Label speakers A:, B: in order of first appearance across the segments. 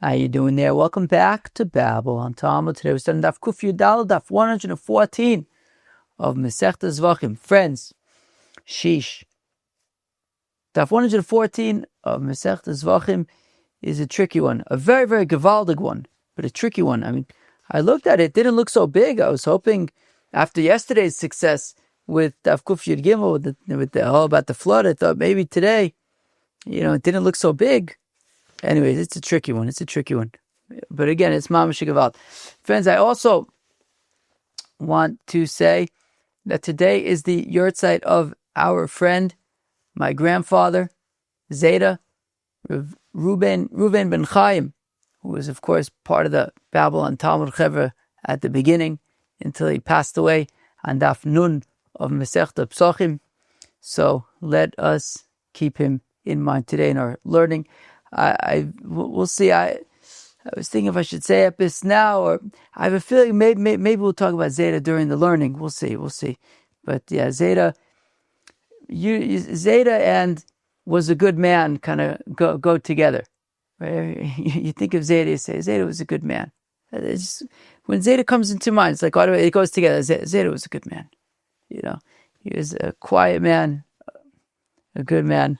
A: How you doing there? Welcome back to Babble on Talmud. Today we're studying Daf Kuf Yud Daf 114 of Masechta Zevachim. Friends, sheesh. Daf 114 of Masechta Zevachim is a tricky one. A very, very gewaldig one, but a tricky one. I mean, I looked at it. It didn't look so big. I was hoping after yesterday's success with Daf Kuf Yud Gimel, with the all about the flood, I thought maybe today, it didn't look so big. Anyways, it's a tricky one. But again, it's mamash gewalt. Friends, I also want to say that today is the yahrzeit of our friend, my grandfather, Zeta, Reuven ben Chaim, who was, of course, part of the Babble on Talmud Chevra at the beginning until he passed away on Daf Nun of Masechta Psachim. So let us keep him in mind today in our learning. We'll see. I was thinking if I should say Epis now, or I have a feeling maybe we'll talk about Zeta during the learning. We'll see. But yeah, Zeta and was a good man kind of go together. Right? You think of Zeta, you say Zeta was a good man. When Zeta comes into mind, it's like it goes together. Zeta was a good man. He was a quiet man, a good man,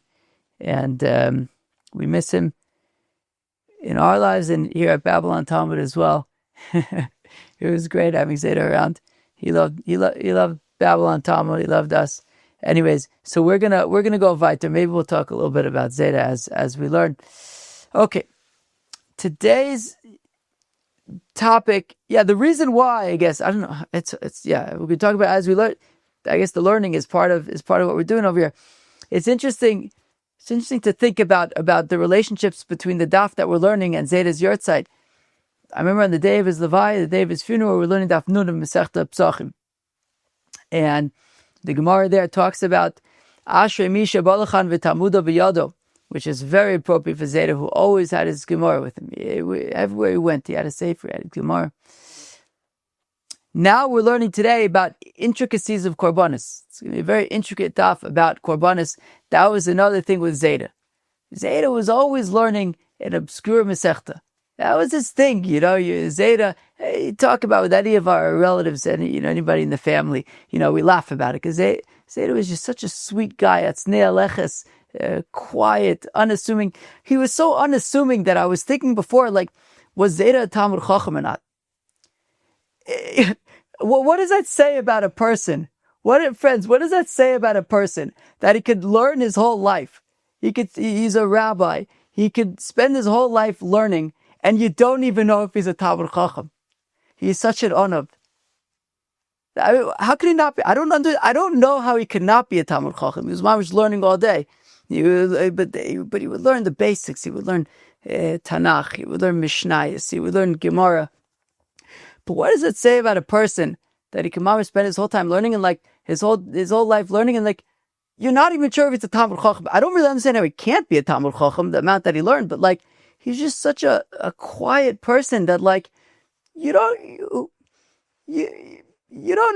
A: and we miss him in our lives and here at Babble on Talmud as well. It was great having Zeta around. He loved Babble on Talmud. He loved us. Anyways, so we're gonna go weiter. Maybe we'll talk a little bit about Zeta as we learn. Okay, today's topic. Yeah, the reason why, I guess, I don't know. It's we can talk about as we learn. I guess the learning is part of what we're doing over here. It's interesting. It's interesting to think about the relationships between the daf that we're learning and Zeta's yahrzeit. I remember on the day of his levaya, the day of his funeral, we're learning Daf Nun of Masechta Psachim. And the Gemara there talks about Ashrei Misha Balachan v'Talmudo b'Yado, which is very appropriate for Zeta, who always had his Gemara with him. Everywhere he went, he had a sefer, he had his Gemara. Now we're learning today about intricacies of korbanis. It's going to be a very intricate daf about korbanis. That was another thing with Zeta. Zeta was always learning an obscure mesechta. That was his thing, Zeta, you talk about with any of our relatives and anybody in the family, we laugh about it because Zeta was just such a sweet guy. Atznei aleches, quiet, unassuming. He was so unassuming that I was thinking before, was Zeta a Talmud Chacham or not? What does that say about a person? What does that say about a person? That he could learn his whole life. He's a rabbi. He could spend his whole life learning, and you don't even know if he's a Talmud Chacham. He's such an onav. How could he not be? I don't know how he could not be a Talmud Chacham. He was mamish learning all day. But he would learn the basics. He would learn Tanakh. He would learn Mishnayos. He would learn Gemara. But what does it say about a person that he can spend his whole time learning and his whole life learning and you're not even sure if it's a Talmud Chacham? I don't really understand how he can't be a Talmud Chacham, the amount that he learned, but he's just such a quiet person that you don't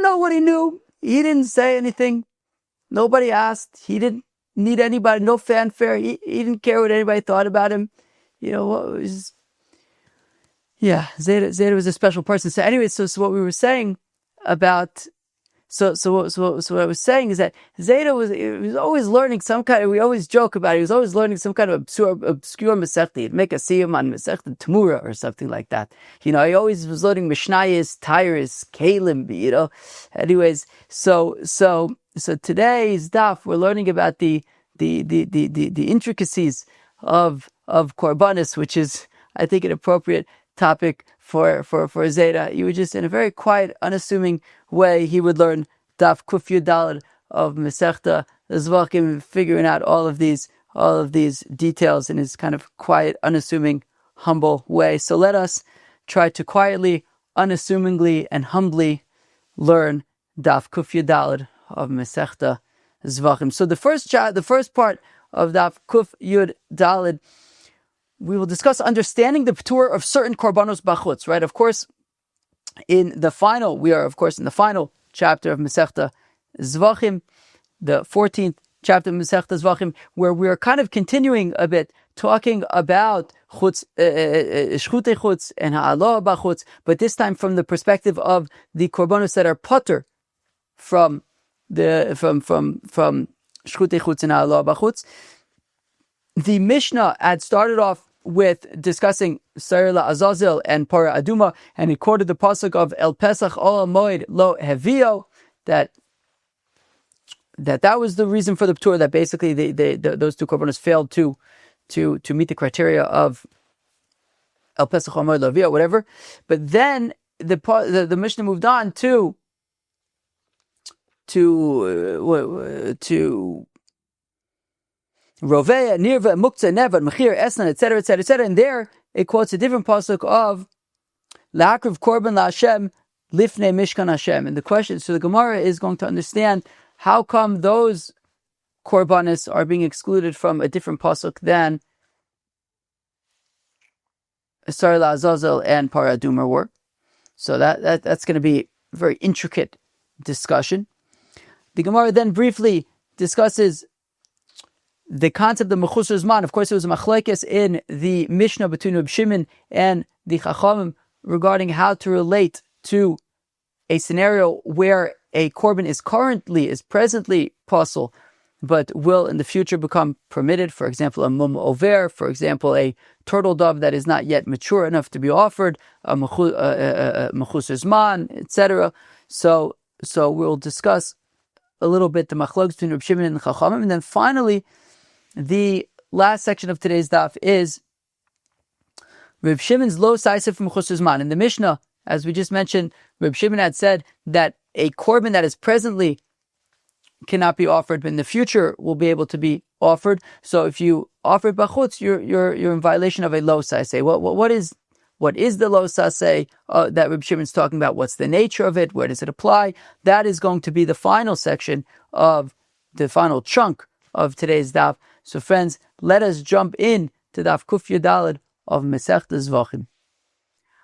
A: know what he knew. He didn't say anything. Nobody asked. He didn't need anybody, no fanfare. He didn't care what anybody thought about him. Zeta was a special person. So anyway, so what we were saying about, so what I was saying is that Zeta was always learning some kind of, we always joke about it, he was always learning some kind of obscure Masechta. He'd make a siyum on Masechta Tamura or something like that. He always was learning Mishnayos, Tyrus, Kalim, Anyways, so today's daf, we're learning about the intricacies of korbanis, which is, I think, an appropriate topic for Zeta. You would just, in a very quiet, unassuming way, he would learn Daf Kuf Yud Daled of Masechta Zevachim, figuring out all of these details in his kind of quiet, unassuming, humble way. So let us try to quietly, unassumingly, and humbly learn Daf Kuf Yud Daled of Masechta Zevachim. So the first part of Daf Kuf Yud Daled, we will discuss understanding the ptur of certain korbanos bachutz, right? Of course, we are in the final chapter of Masechta Zevachim, the 14th chapter of Masechta Zevachim, where we are kind of continuing a bit, talking about shchutei chutz and ha'alah bachutz, but this time from the perspective of the korbanos that are ptur from shchutei chutz and ha'alah bachutz. The Mishnah had started off with discussing Sair Azazel and Para Aduma, and it quoted the pasuk of El Pesach Ol Moed Lo Hevio, that was the reason for the ptur, that basically those two korbanos failed to meet the criteria of El Pesach Ol Moed Lo Hevio, whatever. But then the Mishnah moved on to Roveya, Nirva, Muktzah, Nevad, Mechir, Esnan, etc., etc., etc. And there it quotes a different pasuk of La'akriv Korban LaHashem Lifnei Mishkan Hashem. And the question, so the Gemara is going to understand how come those korbanis are being excluded from a different pasuk than Sar Azazel and Para Aduma were. So that's going to be a very intricate discussion. The Gemara then briefly discusses the concept of mechuser zman. Of course, it was a machlekes in the Mishnah between Reb Shimon and the Chachamim regarding how to relate to a scenario where a korban is presently possible, but will in the future become permitted. For example, a mum over, for example, a turtle dove that is not yet mature enough to be offered, a mechuser zman, etc. So we'll discuss a little bit the machlokes between Reb Shimon and the Chachamim, and then finally, the last section of today's daf is Reb Shimon's lo saisif from mechuser zman. In the Mishnah, as we just mentioned, Reb Shimon had said that a korban that is presently cannot be offered, but in the future will be able to be offered. So if you offer bachutz, you're in violation of a lo saiseh. What is the lo saiseh that Reb Shimon's talking about? What's the nature of it? Where does it apply? That is going to be the final section of the final chunk of today's daf. So friends, let us jump in to Daf Kuf Yud Daled of Masechta Zevachim.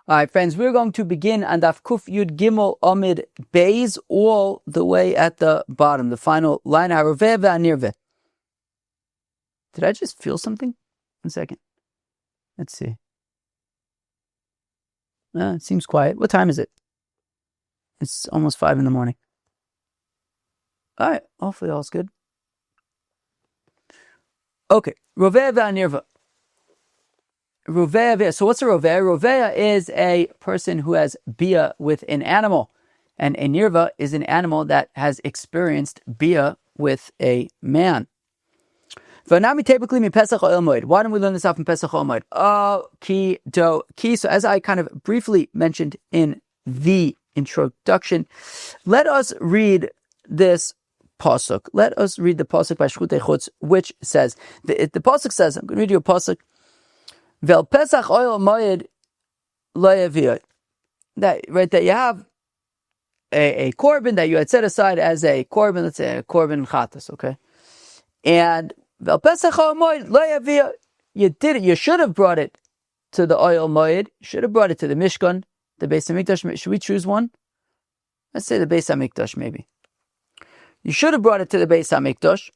A: Alright friends, we're going to begin on Daf Kuf Yud Gimel Amid Beis, all the way at the bottom, the final line. Haroveh ve'anirveh. Did I just feel something? 1 second. Let's see. It seems quiet. What time is it? It's almost 5 a.m. Alright, hopefully all's good. Okay, Roveya ve'anirva. So what's a Roveya? Roveya is a person who has bia with an animal, and a nirva is an animal that has experienced bia with a man. Why don't we learn this off in Pesach Oil Moed? Ki. So as I kind of briefly mentioned in the introduction, let us read this pasuk. Let us read the pasuk by shchutei chutz, which says, the pasuk says, I'm going to read you a pasuk, Vel Pesach Oil Moed Lo Yaviyot. That you have a korban that you had set aside as a korban, let's say a korban chatas, okay? And Vel Pesach Oil Moed Lo Yaviyot. You did it, you should have brought it to the Oil Moed, you should have brought it to the Mishkan, the Beis HaMikdash. Should we choose one? Let's say the Beis HaMikdash, maybe. You should have brought it to the Beis HaMikdash,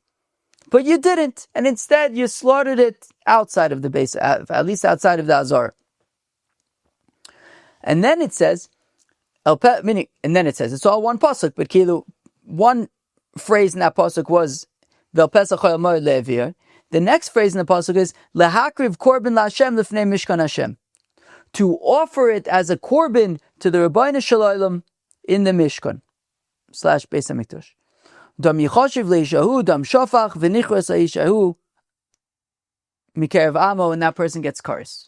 A: but you didn't, and instead you slaughtered it outside of the Beis, at least outside of the Azar. And then it says, it's all one pasuk, but one phrase in that pasuk was Vel Pesach Oil Moed Le'avir. The next phrase in the pasuk is Lehakriv Korban LaHashem Lifnei Mishkan Hashem, to offer it as a korban to the Rabbeinu Shalom in the Mishkan / Beis HaMikdash. Dam yichoshiv leishahu, dam shofach, v'nichros leishahu, mikerev amo, and that person gets kares.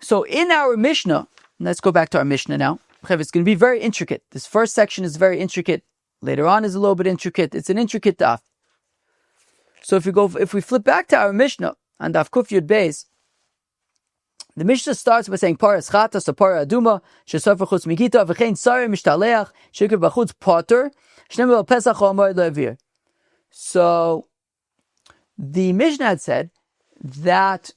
A: So in our Mishnah, let's go back to our Mishnah now. It's going to be very intricate. This first section is very intricate. Later on is a little bit intricate. It's an intricate daf. So if we flip back to our Mishnah on Daf Kuf Yud Beis, the Mishnah starts by saying paras chatas or para aduma shesofer chutz migita v'chein sarei mishtaleach shikr bachutz ptur shneim el pesach or moed le'avir. So the Mishnah had said that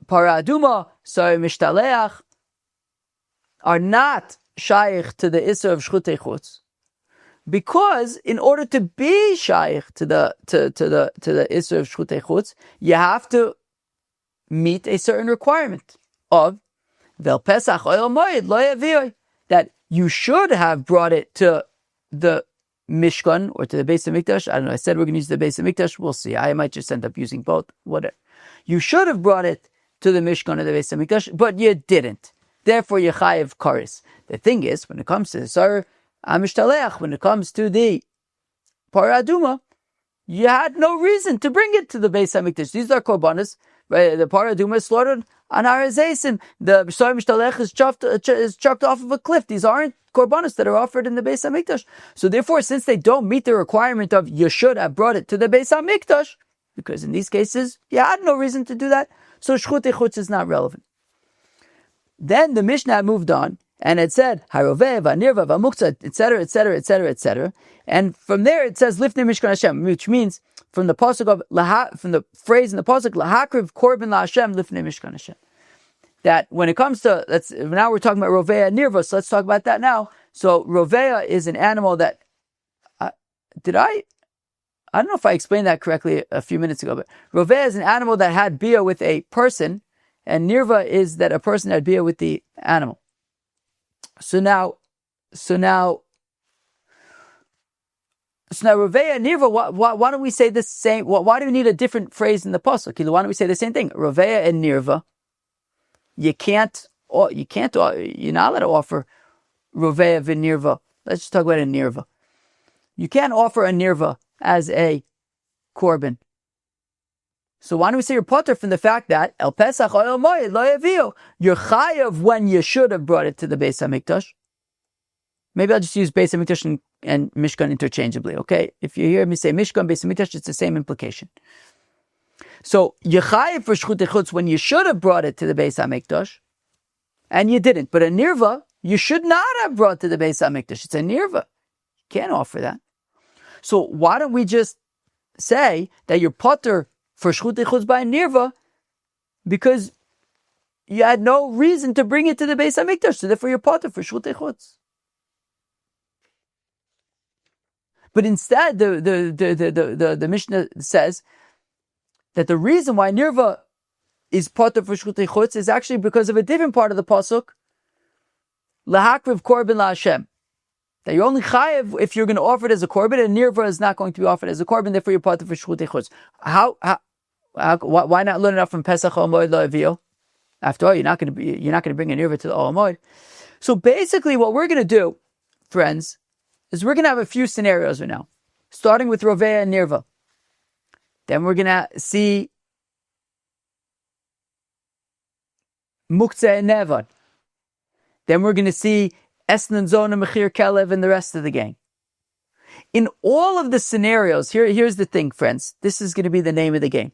A: para aduma sarei mishtaleach are not shaykh to the isser of shchutei chutz, Because in order to be shaykh to the Isra of Shchutei Chutz, you have to meet a certain requirement of Vel Pesach Oil Moed Lo Yavioi, that you should have brought it to the Mishkan or to the Beis HaMikdash. I don't know, I said we're going to use the Beis HaMikdash. We'll see. I might just end up using both. Whatever. You should have brought it to the Mishkan or the Beis HaMikdash, but you didn't. Therefore, you chayiv karis. The thing is, when it comes to the Sar Amishtalech, when it comes to the Parah Aduma, you had no reason to bring it to the Beis HaMikdash. These are korbanis. Right? The Parah Aduma is slaughtered on Har Hazeisim. The Sar Amishtalech is chucked off of a cliff. These aren't korbanos that are offered in the Beis HaMikdash. So therefore, since they don't meet the requirement of you should have brought it to the Beis HaMikdash, because in these cases, you had no reason to do that, so Shchutei Chutz is not relevant. Then the Mishnah moved on, and it said, Haroveh, Vanirva, Vamuktzah, etc., etc., etc., etc. And from there it says, Lifnei Mishkan Hashem, which means, from the pasuk of, from the phrase in the pasuk, Lahakriv Korban La Hashem, Lifnei Mishkan Hashem. That when it comes to, now we're talking about Rovea and Nirva, so let's talk about that now. So Rovea is an animal that, I don't know if I explained that correctly a few minutes ago, but Rovea is an animal that had bia with a person, and Nirva is that a person had bia with the animal. So now Rovea and Nirva, why don't we say the same, why do we need a different phrase in the pasuk? Why don't we say the same thing? Rovea and Nirva, you're not allowed to offer Rovea v'Nirva. Let's just talk about a Nirva. You can't offer a Nirva as a korban. So why don't we say you're potter from the fact that El Pesach Oil Moed Lo Yaviu, you're chayav when you should have brought it to the Beis HaMikdash. Maybe I'll just use Beis HaMikdash and Mishkan interchangeably, okay? If you hear me say Mishkan, Beis HaMikdash, it's the same implication. So you're chayav for Shchutei Chutz when you should have brought it to the Beis HaMikdash, and you didn't. But a Nirva, you should not have brought to the Beis HaMikdash. It's a Nirva. You can't offer that. So why don't we just say that you're potter for Shchutei Chutz by Nirva because you had no reason to bring it to the Beis HaMikdash, so therefore you're potter for Shchutei Chutz. But instead, the Mishnah says that the reason why Nirva is potter for Shchutei Chutz is actually because of a different part of the pasuk, Lahakriv Korban La Hashem. That you're only chayev if you're going to offer it as a korban, and Nirva is not going to be offered as a korban, therefore you're potter for Shchutei Chutz. Why not learn it out from Pesach Oil Moed Lo Yaviu? After all, you're not going to bring a Nirva to the Oil Moed. So basically, what we're going to do, friends, is we're going to have a few scenarios right now, starting with Rovea and Nirva. Then we're going to see Muktzeh and Nevad. Then we're going to see Esnan Zona, Mechir Kelev, and the rest of the gang. In all of the scenarios, here's the thing, friends. This is going to be the name of the game.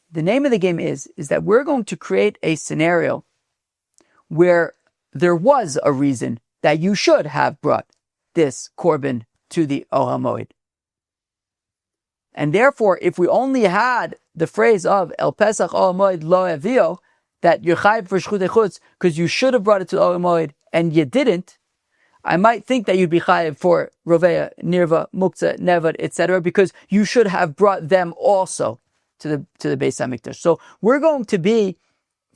A: The name of the game is that we're going to create a scenario where there was a reason that you should have brought this korban to the Ohel Moed. And therefore, if we only had the phrase of El Pesach Ohel Moed Lo Yaviu, that you're chayav for Shchutei Chutz because you should have brought it to the Ohel Moed and you didn't, I might think that you'd be chayav for Rovea, Nirva, Muktzeh, Nevad, etc., because you should have brought them also to the Beis HaMikdash. So we're going to be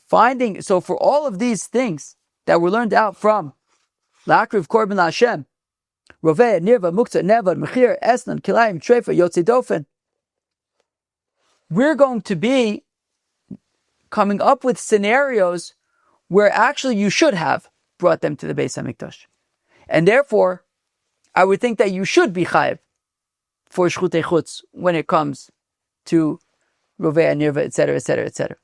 A: finding, so for all of these things that were learned out from L'akriv Korban LaHashem, Rovea, Nirva, Muktzeh, Nevad, Mechir, Esnan, Kilayim, Treifa, Yotzei Dofen, we're going to be coming up with scenarios where actually you should have brought them to the Beis HaMikdash. And therefore, I would think that you should be chayav for Shchutei Chutz when it comes to Rovea, Nirva, etc., etc., etc.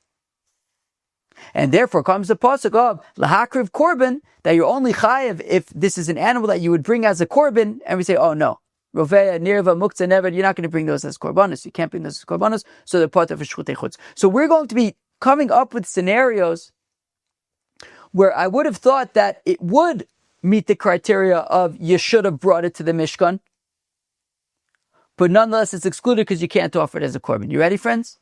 A: And therefore comes the pasuk of Lahakriv Korban, that you're only chayav if this is an animal that you would bring as a korban, and we say, oh no, Rovea, Nirva, Muktzeh, Nevad, you're not going to bring those as korbanos. You can't bring those as korbanos, so they're part of Shchutei Chutz. So we're going to be coming up with scenarios where I would have thought that it would meet the criteria of you should have brought it to the Mishkan, but nonetheless it's excluded because you can't offer it as a korban. You ready, friends?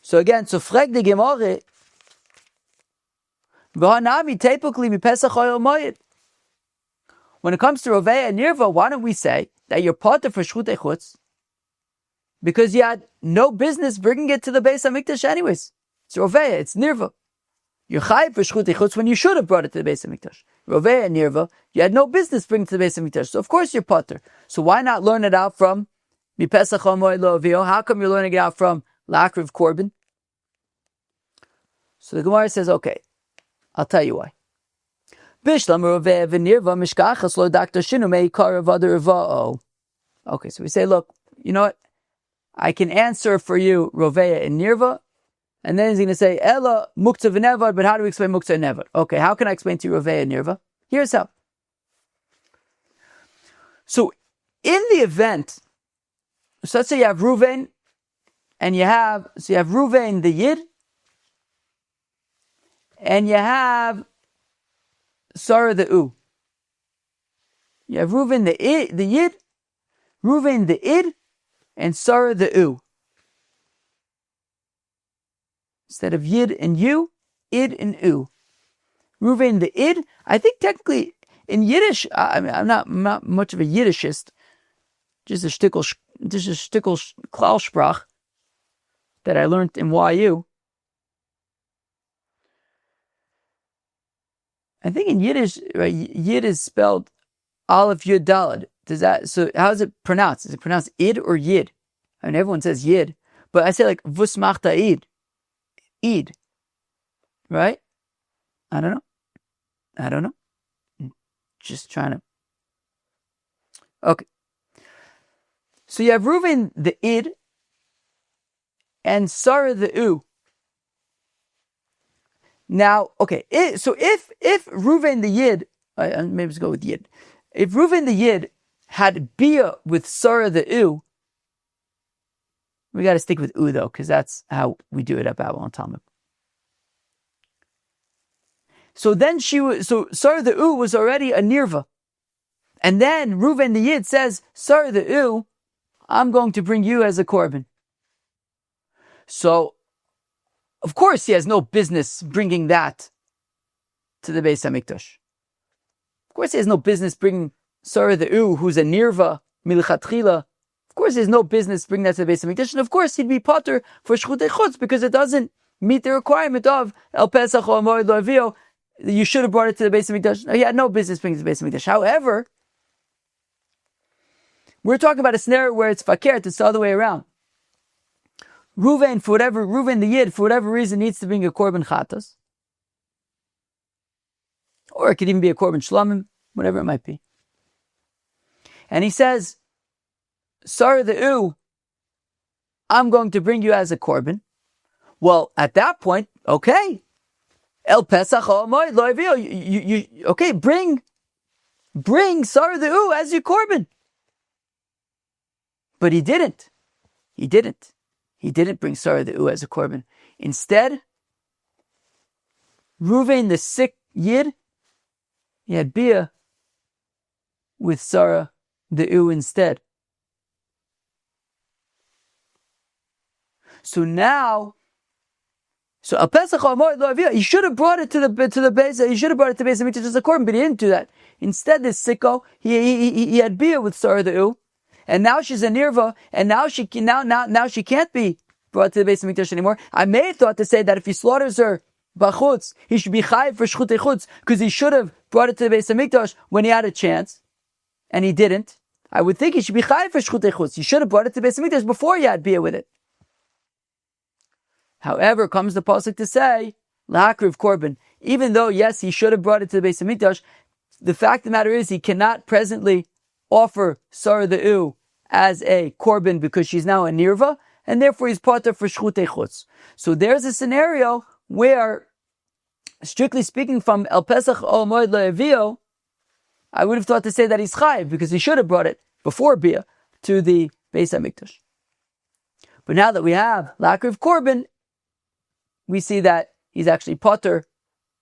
A: So again, so frag the Gemara, v'hanami teipukli mi Pesach Oil Moed. when it comes to Rovea and Nirva, why don't we say that you're potter for Shchutei Chutz because you had no business bringing it to the Beis HaMikdash anyways. It's Rovea, it's Nirva. You're chayiv for Shchutei Chutz when you should have brought it to the Beis HaMikdash. Rovea and Nirva, you had no business bringing it to the Beis HaMikdash, so of course you're potter. So why not learn it out from Mipesach HaMoed Lo Avio? How come you're learning it out from L'akriv Korban? So the Gemara says, okay, I'll tell you why. Okay, so we say, look, you know what? I can answer for you Rovea and Nirva, and then he's going to say, Ella Muktzah v'Nevad, but how do we explain Muktzah and Nevad? Okay, how can I explain to you Rovea and Nirva? Here's how. So, in the event, so let's say you have Ruvain, and you have Ruvain the Yid, and you have Sarah the U. You have Ruvain the Yid, Ruvain the Id, and Sarah the U. Instead of Yid and U, Id and U. Ruvain the Id, I think technically in Yiddish, I'm not much of a Yiddishist, just a shtickle Klaussprach that I learned in YU. I think in Yiddish, right, Yid is spelled Aleph Yud Daled. So how is it pronounced? Is it pronounced Id or Yid? I mean, everyone says Yid, but I say like Vus Machta Id. Id. Right? I don't know. Just trying to. Okay. So you have Reuven the Id and Sarah the U. Now, okay, so if Reuven the Yid, maybe let's go with Yid. If Reuven the Yid had Bia with Sarah the U, we got to stick with U though, because that's how we do it at Babble and Talmud. So then Sarah the U was already a Nirva. And then Reuven the Yid says, Sarah the U, I'm going to bring you as a korban. So, of course, he has no business bringing that to the Beis HaMikdash. Of course, he has no business bringing Sarah the U, who's a Nirva, Milchatchila. Of course, he has no business bringing that to the Beis HaMikdash. And of course, he'd be potter for Shchutei Chutz because it doesn't meet the requirement of El Pesach or Moed Lo Avio. You should have brought it to the Beis HaMikdash. No, he had no business bringing it to the Beis HaMikdash. However, we're talking about a scenario where it's fakert, it's the other way around. Reuven the Yid, for whatever reason, needs to bring a korban chatas. Or it could even be a korban shlamim, whatever it might be. And he says, Sarah the U, I'm going to bring you as a korban. Well, at that point, okay. El Pesach o Moed Lo Avio, okay, bring Sarah the U as your korban. But he didn't. He didn't bring Sarah the U as a korban. Instead, Reuven the sick Yid, he had Bia with Sarah the U instead. So now, Al Pesach or Moed Lo Avio, he should have brought it to the base. He should have brought it to the base of as a korban, but he didn't do that. Instead, this sicko, he had Bia with Sarah the U. And now she's a nirva, and now she can't be brought to the Beis HaMikdash anymore. I may have thought to say that if he slaughters her bachutz, he should be chayiv for Shchutei Chutz, because he should have brought it to the Beis HaMikdash when he had a chance, and he didn't. I would think he should be chayiv for Shchutei Chutz. He should have brought it to the Beis HaMikdash before he had bia with it. However, comes the pasuk to say, l'hakriv korban. Even though, yes, he should have brought it to the Beis HaMikdash, the fact of the matter is he cannot presently offer Sarah the U as a korban because she's now a nirva, and therefore he's potter for Shchutei Chutz. So there's a scenario where, strictly speaking, from El Pesach o Moed Lo Avio, I would have thought to say that he's chayiv because he should have brought it before bia to the Beis HaMikdash. But now that we have l'akriv korban, we see that he's actually potter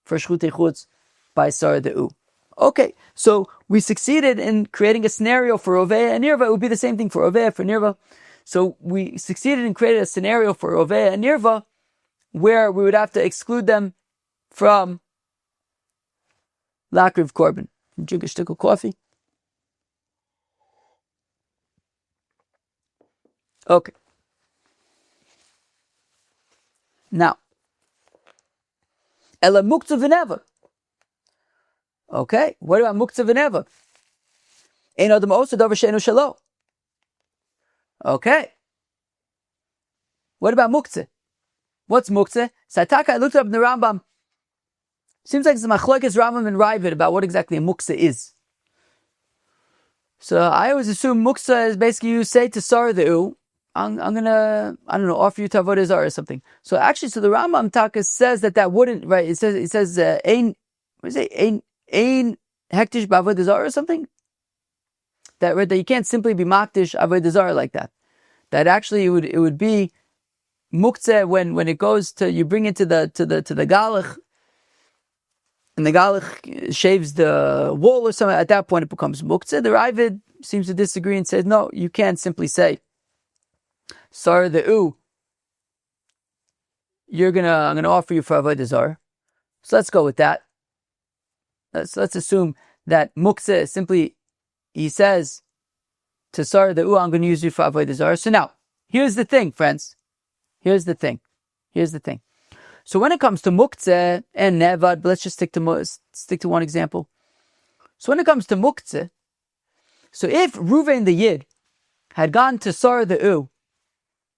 A: for Shchutei Chutz by Sarah the U. Okay, so we succeeded in creating a scenario for Rovea and Nirva. It would be the same thing for Rovea, for Nirva. So we succeeded in creating a scenario for Rovea and Nirva where we would have to exclude them from l'akriv korban. Drink a shtickle coffee. Okay. Now, ela muktzah v'neva. Okay, what about muktzah v'neva? Ein adam osa davar she'enu shelo. Okay. What about muktzah? What's muktzah? Sataka, I looked up in the Rambam. Seems like it's a machlokes Rambam and Ravid about what exactly a muktzah is. So I always assume muktzah is basically you say to Sar the U, I'm gonna, I don't know, offer you to avodah zarah or something. So actually, so the Rambam Taka says that wouldn't, right? It says ein, what is it? Ein hektish b'avodah zarah or something. That you can't simply be makdish avodah zarah like that. That actually it would be muktzah when it goes to, you bring it to the galach, and the galach shaves the wall or something. At that point, it becomes muktzah. The Ravid seems to disagree and says no, you can't simply say Sar the U, I'm gonna offer you for avodah zarah. So let's go with that. Let's assume that muktzah is simply, he says to Sar the U, I'm going to use you for avodah zarah. So now, here's the thing, friends. Here's the thing. So when it comes to muktzah and nevad, but let's just stick to one example. So when it comes to muktzah, so if Ruvain the Yid had gone to Sar the U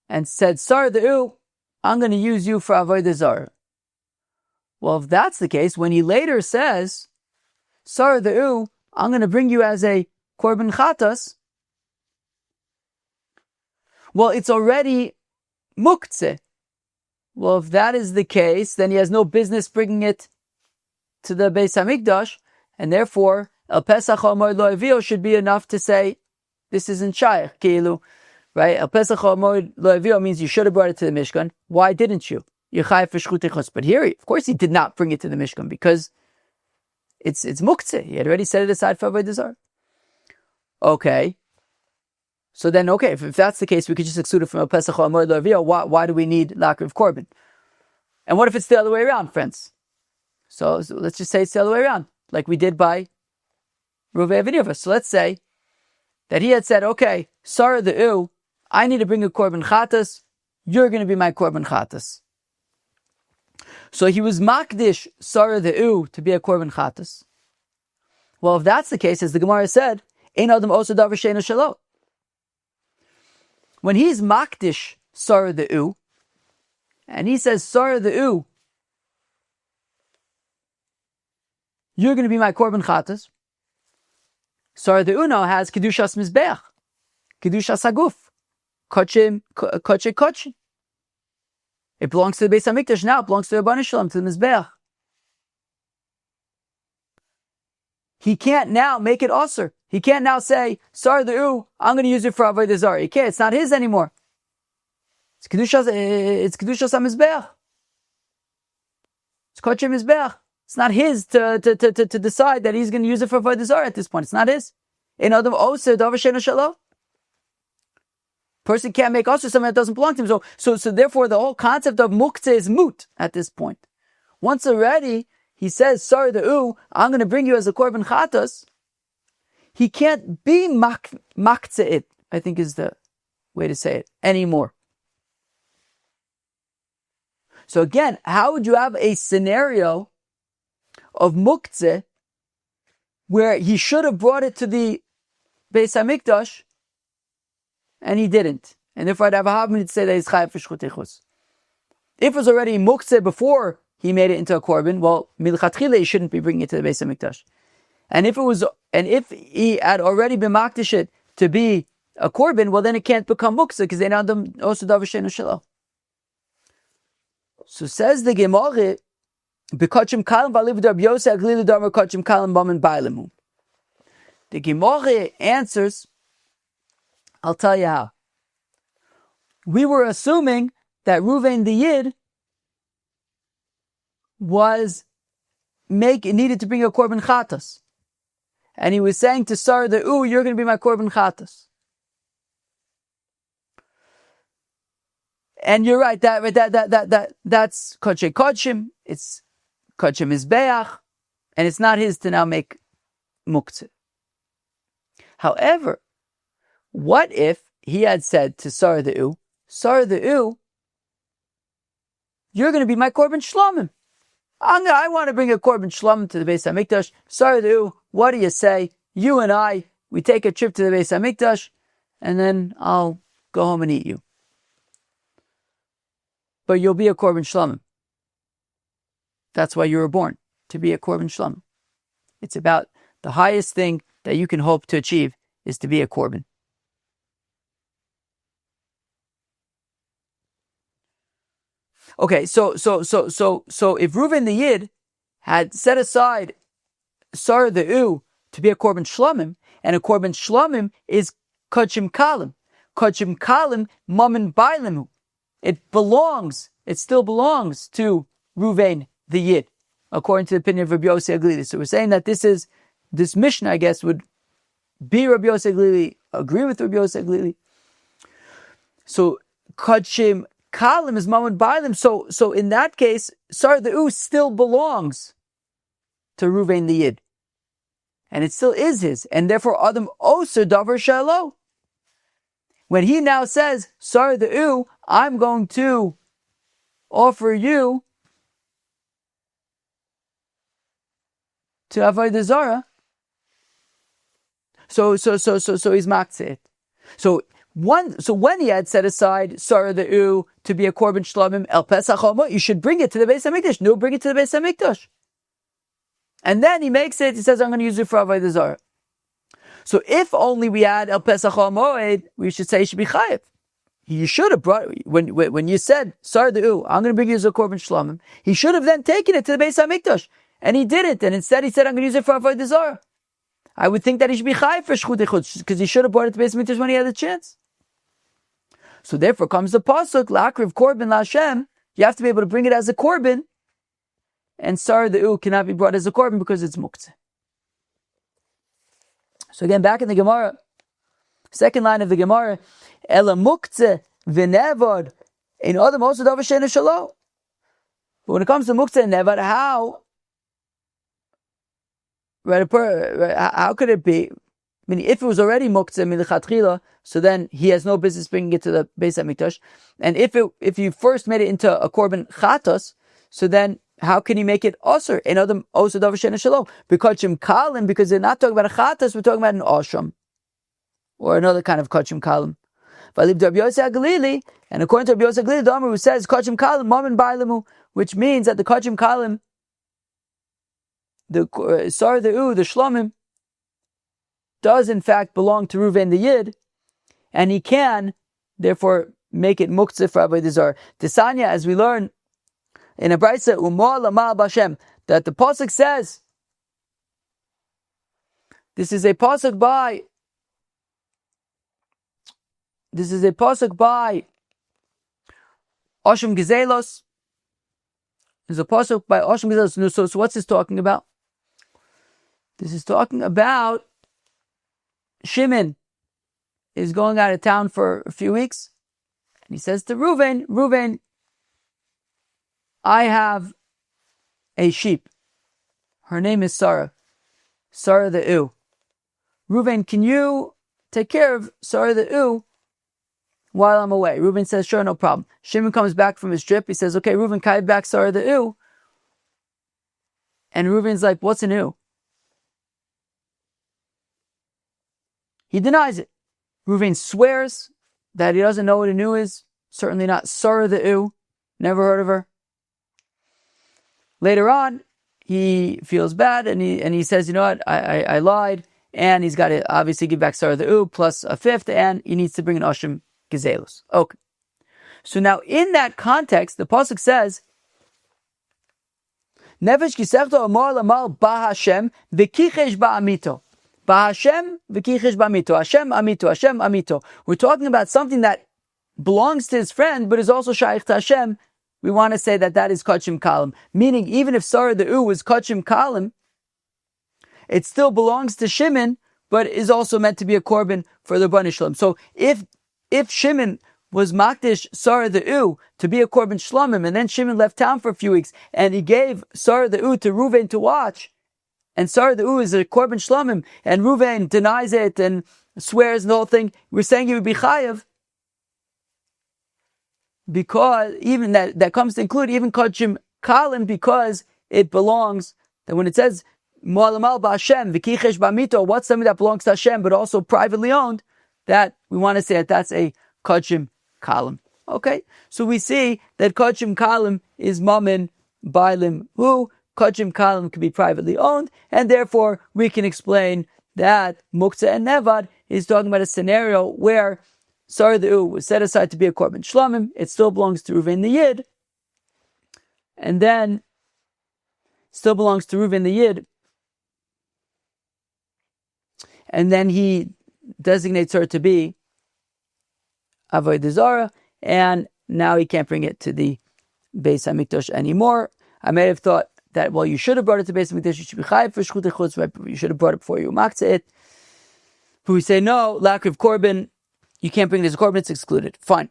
A: and said, Sar the U, I'm going to use you for avodah zarah. Well, if that's the case, when he later says, Sar the U, I'm going to bring you as a korban chatas, well, it's already muktzeh. Well, if that is the case, then he has no business bringing it to the Beis Hamikdash, and therefore, El Pesach Amor Lo Avio should be enough to say, this isn't shaykh, Keilu. Right? El Pesach Amor Lo Avio means you should have brought it to the Mishkan. Why didn't you? You're chayav for shchutei. But here, of course, he did not bring it to the Mishkan because it's muktzeh. He had already set it aside for avodah zarah. Okay. So then, okay, if that's the case, we could just exclude it from a Pesach or a Moed Lo. Why do we need Lakriv Korban? And what if it's the other way around, friends? So let's just say it's the other way around, like we did by Ruvei Avidiova. So let's say that he had said, okay, Sarah the U, I need to bring a Korban Chatas, you're going to be my Korban Chatas. So he was Makdish Sarah the U to be a Korban Chatas. Well, if that's the case, as the Gemara said, Ein Adam Osa Davar She'eino Shelo. When he's Makdish Sarah the U, and he says, Sarah the U, you're going to be my Korban Chatas. Sarah the U now has Kedushas Mizbeach, Kedushas Haguf, Koche. It belongs to the Beis HaMikdash now, it belongs to the Rabbanan Shalom, to the Mizbeach. He can't now make it Osir. He can't now say, Sarah the U, I'm going to use it for Avodah Zarah. He can't, it's not his anymore. It's Kedushas HaMizbeach. It's Koche Mizbeach. It's not his to decide that he's going to use it for Avodah Zarah at this point. It's not his. In Adam Oser, Davar She'eino Shelo. Person can't make Osir something that doesn't belong to him. So therefore the whole concept of Muktzeh is moot at this point. Once already, he says, Sarah the U, I'm going to bring you as a Korban Chatas. He can't be Maktzeh, I think is the way to say it, anymore. So again, how would you have a scenario of Muktzeh where he should have brought it to the Beis HaMikdash and he didn't? And therefore I'd have a havmin to say that he's chayav for shchutei chutz. If it was already Muktzeh before he made it into a korban, well, milchatchile he shouldn't be bringing it to the Beis HaMikdash. And if he had already been makdish it to be a korban, well then it can't become Muktzeh because they now also davar she'eino shelo. So says the Gemara, "Bekachim kalim v'aliv d'Rabbi Yosef glilu d'Amar kachim kalim b'amin ba'ilemu." The Gemara answers, I'll tell you how. We were assuming that Ruvain the Yid needed to bring a korban chatas, and he was saying to Sarah the U, you're going to be my korban chatas. And you're right, that's Koche Kodshim, it's Koche Mizbeach, and it's not his to now make Muktzeh. However, what if he had said to Sarah the U, you're going to be my korban shlomim. I want to bring a korban shlomim to the Beis HaMikdash. Sarah the U, what do you say? You and I, we take a trip to the Beis HaMikdash, and then I'll go home and eat you. But you'll be a korban shlomim. That's why you were born, to be a korban shlomim. It's about the highest thing that you can hope to achieve is to be a korban. Okay, so if Reuven the Yid had set aside Sarah the U to be a korban shlomim, and a korban shlomim is kachim kalim. Kachim kalim mamin bailimu. It still belongs to Reuven the Yid, according to the opinion of Rabbi Yossi Aglili. So we're saying that this Mishnah, I guess, would be Rabbi Yossi Aglili, agree with Rabbi Yossi Aglili. So kachim kalim is mamin bailim. So in that case, Sarah the U still belongs to Reuven the Yid. And it still is his. And therefore, Adam Oser Davar Shalo. When he now says, Sarah the U, I'm going to offer you to Avodah Zarah. So he's maktzeh. So when he had set aside Sarah the U to be a korban shlomim el Pesach Homo, you should bring it to the Beis HaMikdash. No, bring it to the Beis HaMikdash. And then he makes it, he says, I'm going to use it for Avodah Zarah. So if only we had El Pesach HaMoed, we should say he should be chayiv. He should have brought, when you said, Sarah the U, I'm going to bring you as a korban shlomim, he should have then taken it to the Beis HaMikdash. And he didn't. And instead he said, I'm going to use it for Avodah Zarah. I would think that he should be chayiv for Shchut Echutz, because he should have brought it to the Beis HaMikdash when he had the chance. So therefore comes the pasuk, La'akriv korban la'Hashem, you have to be able to bring it as a korban, and Sarah the U cannot be brought as a korban because it's muktzeh. So again, back in the Gemara, second line of the Gemara, Ela muktzeh v'nevad in adam also davar she'eino shelo. But when it comes to muktzeh and nevad, how could it be? I mean, if it was already muktzeh milichatchila, so then he has no business bringing it to the Beis HaMikdash. And if you first made it into a korban chatos, so then how can he make it osir? In other also davar she'eino shelo. Because they're not talking about a chatas, we're talking about an osham. Or another kind of kachim kalim. And according to Rabbi Yossi Aglili, the Amar who says kachim kalim mamin bailimu, which means that the kachim kalim, the Sarah the U, the shlomim, does in fact belong to Reuven the Yid, and he can therefore make it muktzeh for Avodah Zarah. Tisanya, as we learn in a brayse, umar lamal b'Hashem, that the pasuk says, this is a pasuk by Osham Gezelos. There's a pasuk by Osham Gezelos. So what's this talking about? This is talking about Shimon is going out of town for a few weeks, and he says to Reuven, I have a sheep. Her name is Sarah the U. Reuven, can you take care of Sarah the U while I'm away? Reuven says, sure, no problem. Shimon comes back from his trip. He says, okay, Reuven, can I have back Sarah the U? And Reuven's like, what's an U? He denies it. Reuven swears that he doesn't know what an U is. Certainly not Sarah the U. Never heard of her. Later on, he feels bad and he says, you know what, I lied. And he's got to obviously give back Sarah the U plus a fifth, and he needs to bring an Oshim Gezelus. Okay. So now in that context, the pasuk says, Nefesh kisechto amar lamal ba'Hashem v'kichesh ba'amito. Ba'Hashem v'kichesh ba'amito. Hashem amito. Hashem amito. We're talking about something that belongs to his friend, but is also shaykh to Hashem. We want to say that is kachim kalim. Meaning, even if Sarah the U was kachim kalim, it still belongs to Shimon, but is also meant to be a korban for the Bnei Shalom. So if Shimon was makdish Sarah the U to be a korban shlomim, and then Shimon left town for a few weeks, and he gave Sarah the U to Reuven to watch, and Sarah the U is a korban shlomim, and Reuven denies it, and swears and the whole thing, we're saying he would be chayav, because even that comes to include even kodshim kalim, because it belongs, that when it says Mu'alamal ba'Hashem, v'kichesh ba'mito, what's something that belongs to Hashem but also privately owned, that we want to say that that's a kodshim kalim. Okay, so we see that kodshim kalim is mamin bailim hu. Kodshim kalim can be privately owned, and therefore we can explain that muktzah and nevad is talking about a scenario where Sar the U was set aside to be a korban shlamim. It still belongs to Reuven the Yid, and then still belongs to Reuven the Yid, and then he designates her to be avodah zarah, and now he can't bring it to the Beis Hamikdash anymore. I may have thought that, well, you should have brought it to Beis Hamikdash, you should be chayiv for shchutei chutz, right? You should have brought it before you maktzah it. But we say no, lack of korban, you can't bring it as a korban, it's excluded. Fine.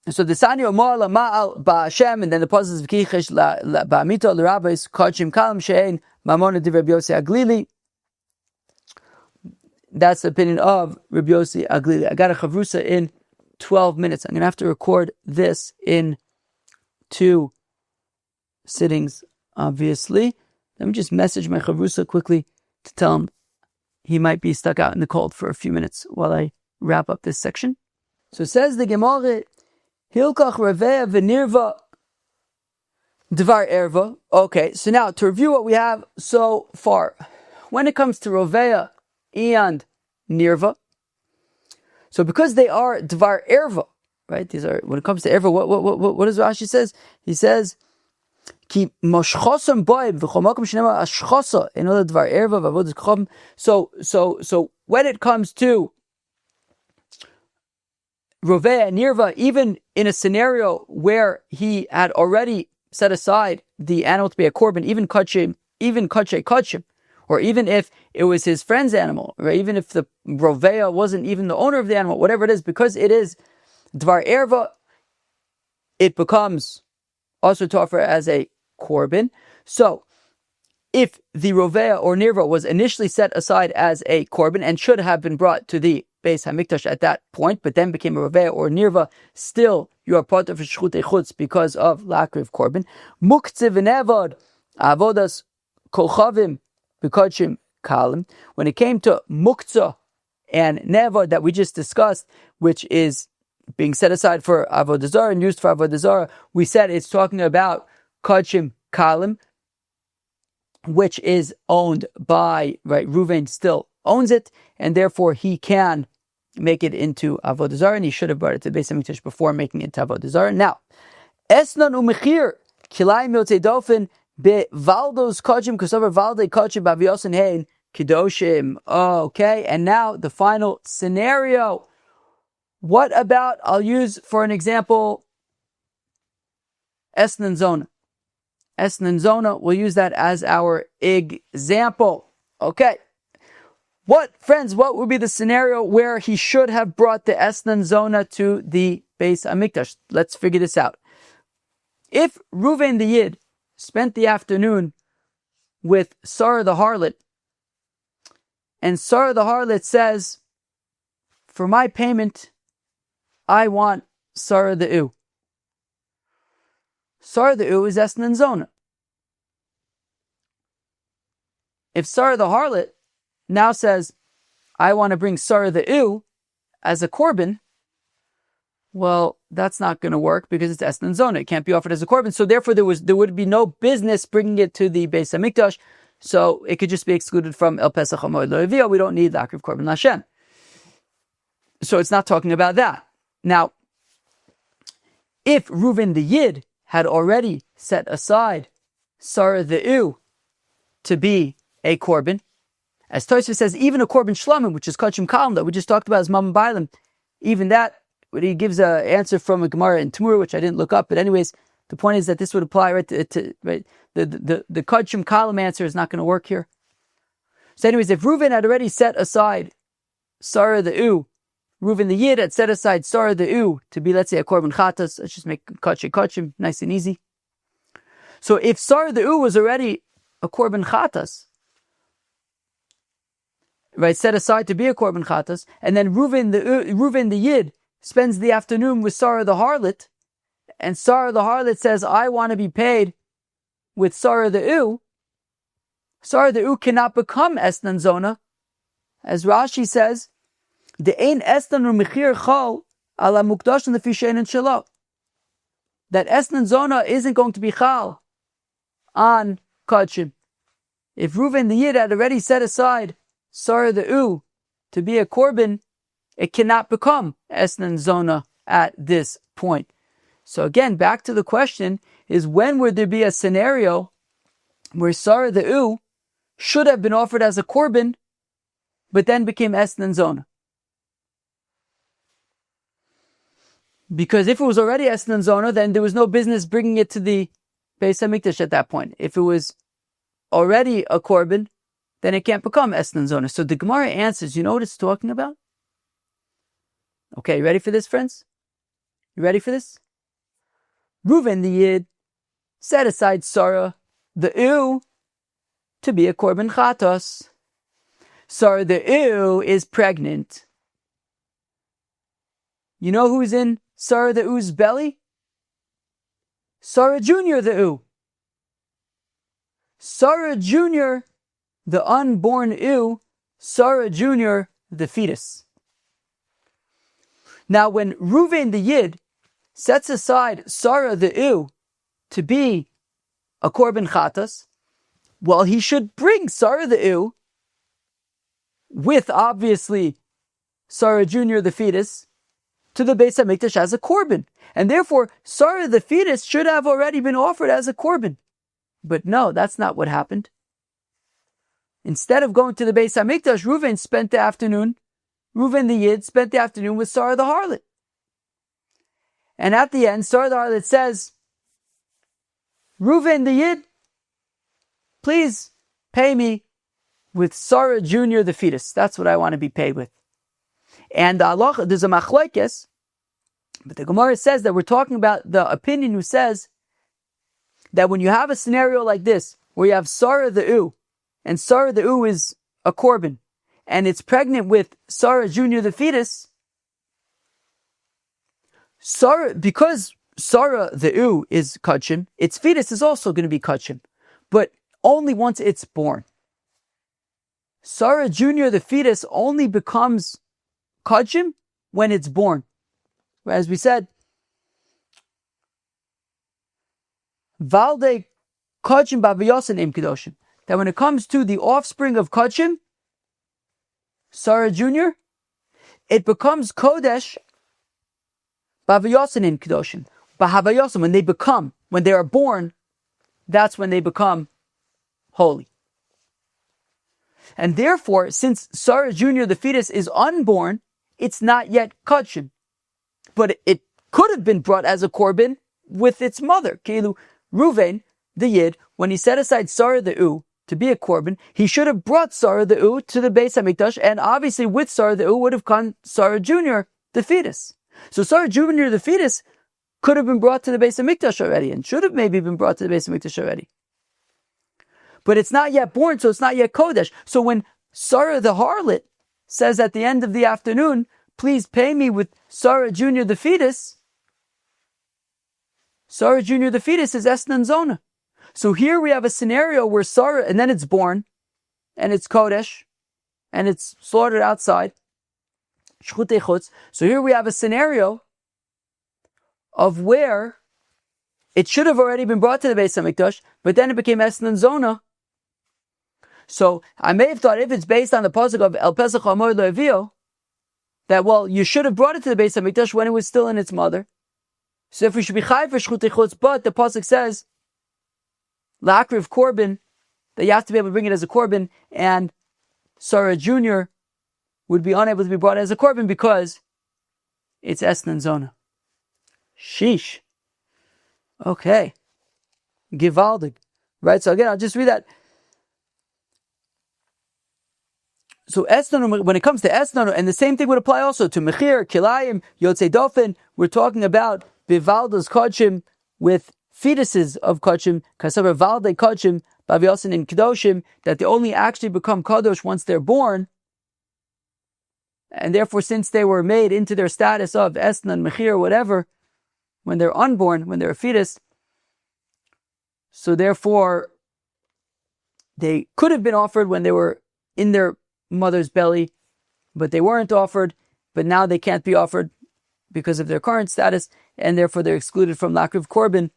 A: So the Sanyo Mo'ala Ma'al Ba'Hashem, and then the pauses of Kichesh Ba'amito L'Rabbis Kodshim Kalim She'ein Mamona Div Rabbi Yossi Aglili. That's the opinion of Rabbi Yossi Aglili. I got a chavrusa in 12 minutes. I'm going to have to record this in 2 sittings, obviously. Let me just message my chavrusa quickly to tell him he might be stuck out in the cold for a few minutes while I wrap up this section. So it says the Gemara, Hilkach Ravea V'Nirva Dvar Erva. Okay, so now to review what we have so far. When it comes to Ravea and Nirva, so because they are Dvar Erva, right? These are, when it comes to Erva, what does Rashi says? He says, Ki moshchosam boib v'chomakom shnema ashchosa in other Dvar Erva v'avodas kachom. So when it comes to Roveh and Nirva, even in a scenario where he had already set aside the animal to be a korban, even kachim, or even if it was his friend's animal, or even if the Roveh wasn't even the owner of the animal, whatever it is, because it is Dvar Erva, it becomes also to offer as a korban. So, if the Roveh or Nirva was initially set aside as a korban and should have been brought to the Beis Hamikdash at that point, but then became a Roveh or Nirva, still you are part of a shchutei chutz because of lack of korban. Muktzah v'nevad avodas kolchavim b'kodshim kalim. When it came to muktzah and nevad that we just discussed, which is being set aside for avodah zarah and used for avodah zarah, we said it's talking about kodshim kalim, which is owned by, right, Reuven still owns it, and therefore he can make it into avodah zarah, and he should have brought it to the Beis Hamikdash before making it into avodah zarah. Now, esnan umechir kilayim yotzei dofen bevaldos kodshim kosover valde kodshim baviosin hein kidoshim. Okay, and now the final scenario. What about, I'll use for an example, esnan zona. Esnan zona, we'll use that as our example. Okay. What would be the scenario where he should have brought the esnan zona to the Beis Hamikdash? Let's figure this out. If Reuven the Yid spent the afternoon with Sarah the harlot, and Sarah the harlot says, for my payment, I want Sarah the U. Sarah the U is esnan zona. If Sarah the harlot now says, I want to bring Sarah the U as a korban, well, that's not going to work because it's esnan zona. It can't be offered as a korban. So therefore, there would be no business bringing it to the Beis Hamikdash. So it could just be excluded from El Pesach HaMoed Lo. We don't need the Akriv Korban Hashem. So it's not talking about that. Now, if Reuven the Yid had already set aside Sarah the U to be a korban, as Tosfos says, even a korban shlamim, which is kodshim kalim that we just talked about as mam bailim, even that, when he gives an answer from a Gemara in Tamur, which I didn't look up, but anyways, the point is that this would apply right to right. The kodshim kalim answer is not going to work here. So anyways, if Reuven had already set aside Sarah the U, Reuven the Yid had set aside Sarah the U to be, let's say, a korban chatas. Let's just make kodshim nice and easy. So if Sarah the U was already a korban chatas, right, set aside to be a korban chatas, and then Reuven the Yid spends the afternoon with Sarah the harlot, and Sarah the harlot says, I want to be paid with Sarah the U. Sarah the U cannot become Esnan Zona. As Rashi says, the ein Esnan Mechir Chol ala Mukdash and the Fishen and Shelo. That Esnan Zona isn't going to be Chal on Kachim. If Reuven the Yid had already set aside Sarah the U to be a korban, it cannot become Esnan Zona at this point. So again, back to the question is, when would there be a scenario where Sarah the U should have been offered as a korban, but then became Esnan Zona? Because if it was already Esnan Zona, then there was no business bringing it to the Beis HaMikdash at that point. If it was already a korban, then it can't become Esnan Zona. So the Gemara answers, you know what it's talking about? Okay, you ready for this, friends? You ready for this? Reuven the Yid set aside Sarah the U to be a korban chatos. Sarah the U is pregnant. You know who's in Sarah the U's belly? Sarah Jr. the U. Sarah Jr., the unborn U, Sarah Jr., the fetus. Now, when Reuven the Yid sets aside Sarah the U to be a korban chatas, well, he should bring Sarah the U with, obviously, Sarah Jr., the fetus, to the Beis HaMikdash as a korban. And therefore, Sarah the fetus should have already been offered as a korban. But no, that's not what happened. Instead of going to the Beis HaMikdash, Reuven the Yid spent the afternoon with Sarah the harlot. And at the end, Sarah the harlot says, Reuven the Yid, please pay me with Sarah Jr. the fetus. That's what I want to be paid with. And there's a machlokes, but the Gemara says that we're talking about the opinion who says that when you have a scenario like this, where you have Sarah the U, and Sarah the U is a korban, and it's pregnant with Sarah Jr. the fetus, because Sarah the U is kachim, its fetus is also going to be kachim, but only once it's born. Sarah Jr. the fetus only becomes kachim when it's born. As we said, Valde kachim b'aviyosin im kedoshim. That when it comes to the offspring of kachim, Sarah Jr., it becomes kodesh b'aviyosin im kedoshim. B'havayosin, when they are born, that's when they become holy. And therefore, since Sarah Jr., the fetus, is unborn, it's not yet kachim. But it could have been brought as a korban with its mother. Keilu Reuven, the Yid, when he set aside Sarah the U to be a korban, he should have brought Sarah the U to the Beis HaMikdash, and obviously with Sarah the U would have come Sarah Jr., the fetus. So Sarah Jr., the fetus, could have been brought to the Beis HaMikdash already, and should have maybe been brought to the Beis HaMikdash already. But it's not yet born, so it's not yet kodesh. So when Sarah the harlot says at the end of the afternoon, please pay me with Sarah Jr. the fetus, Sarah Jr. the fetus is Esnan Zona. So here we have a scenario where Sarah, and then it's born, and it's kodesh, and it's slaughtered outside. Shchutei chutz. So here we have a scenario of where it should have already been brought to the Beis HaMikdash, but then it became Esnan Zona. So I may have thought, if it's based on the pasuk of El Pesach Amor Lo Evio, that, well, you should have brought it to the Beis HaMikdash when it was still in its mother. So if we should be chai for shchutei chutz, but the pasuk says la'akriv korban, that you have to be able to bring it as a korban, and Sarah Jr. would be unable to be brought as a korban because it's Esnan Zona. Sheesh. Okay. Givaldig. Right, so again, I'll just read that. So Esnan, when it comes to Esnan, and the same thing would apply also to Mechir, Kilayim, Yotzei Dofen, we're talking about Bivalda's Kodshim with fetuses of Kodshim, Kasavar Valde Kodshim, Bavyosin and Kedoshim, that they only actually become Kadosh once they're born. And therefore, since they were made into their status of esnan, mechir, whatever, when they're unborn, when they're a fetus, so therefore, they could have been offered when they were in their mother's belly, but they weren't offered, but now they can't be offered because of their current status, and therefore they're excluded from Lakriv Korban,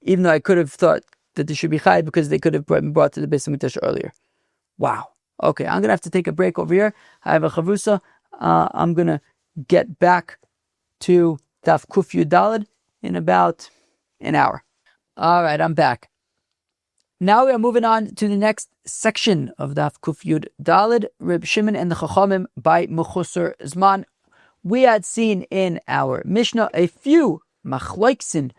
A: even though I could have thought that they should be Chai because they could have been brought to the Beis HaMikdash earlier. Wow. Okay, I'm going to have to take a break over here. I have a chavrusa. I'm going to get back to Daf Kuf Yud Daled in about an hour. All right, I'm back. Now we are moving on to the next section of Daf Kuf Yud Daled, Reb Shimon and the Chachamim by mechuser zman. We had seen in our Mishnah a few machloksin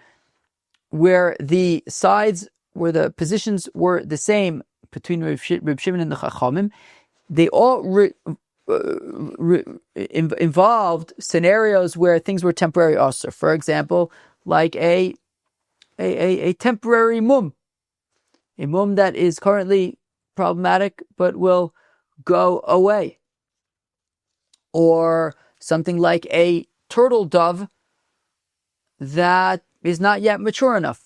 A: where the sides, where the positions were the same between Reb Shimon and the Chachamim. They all involved scenarios where things were temporary also. For example, like a temporary mum. A mum that is currently problematic but will go away. Or something like a turtle dove that is not yet mature enough.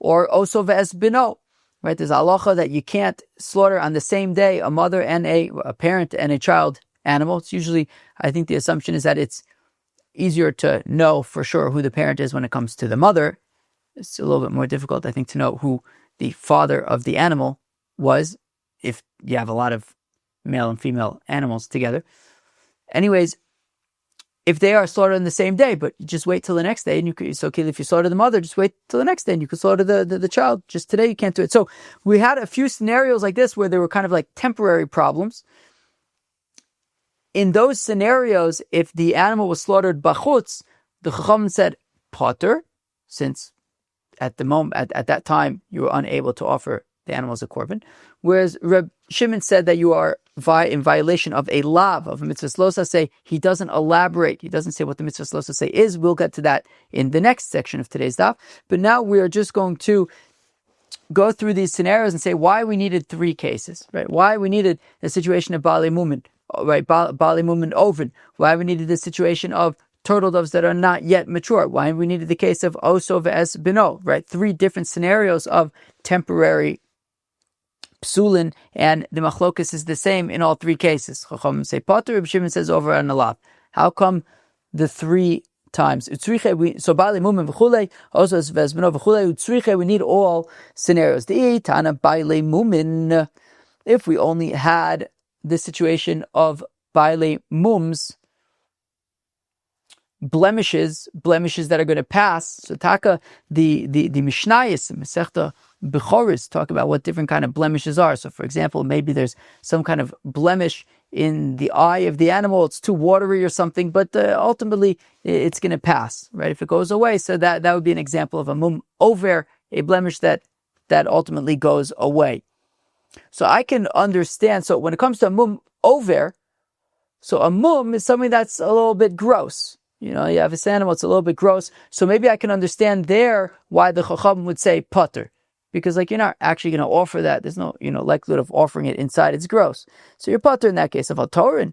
A: Or oso ve'es bino. Right? There's a halacha that you can't slaughter on the same day a mother and a parent and a child animal. It's usually, I think the assumption is that it's easier to know for sure who the parent is when it comes to the mother. It's a little bit more difficult, I think, to know who the father of the animal was if you have a lot of male and female animals together. Anyways, if they are slaughtered on the same day, but you just wait till the next day, and it's okay if you slaughter the mother, just wait till the next day, and you can slaughter the child. Just today, you can't do it. So we had a few scenarios like this where there were kind of like temporary problems. In those scenarios, if the animal was slaughtered bachutz, the Chacham said ptur, since at the moment, at that time, you were unable to offer the animal as a korban. Whereas Reb Shimon said that you are in violation of a lav, of a mitzvah slosa say. He doesn't elaborate. He doesn't say what the mitzvah slosa say is. We'll get to that in the next section of today's daf. But now we are just going to go through these scenarios and say why we needed three cases, right? Why we needed the situation of Bali Mumin, right? Bali Mumin Oven. Why we needed the situation of turtle doves that are not yet mature. Why we needed the case of oso ve'es bino, right? Three different scenarios of temporary psulin, and the machlokas is the same in all three cases. Chacham say ptur, Reb Shimon says over and alav. How come the three times? So bali mumin v'chulei, oso ve'es bino v'chulei, utzriche, we need all scenarios. The tana bali mumin, if we only had the situation of bali mums, blemishes that are going to pass. So taka the Mishnayos, Masechta Bechoros talk about what different kind of blemishes are. So for example, maybe there's some kind of blemish in the eye of the animal, it's too watery or something, but ultimately it's going to pass, right? If it goes away, so that would be an example of a mum over, a blemish that ultimately goes away. So I can understand, so when it comes to a mum over, so a mum is something that's a little bit gross. You know, you have this animal, it's a little bit gross. So maybe I can understand there why the Chacham would say ptur. Because like you're not actually going to offer that. There's no, likelihood of offering it inside. It's gross. So you're ptur in that case of a taurin.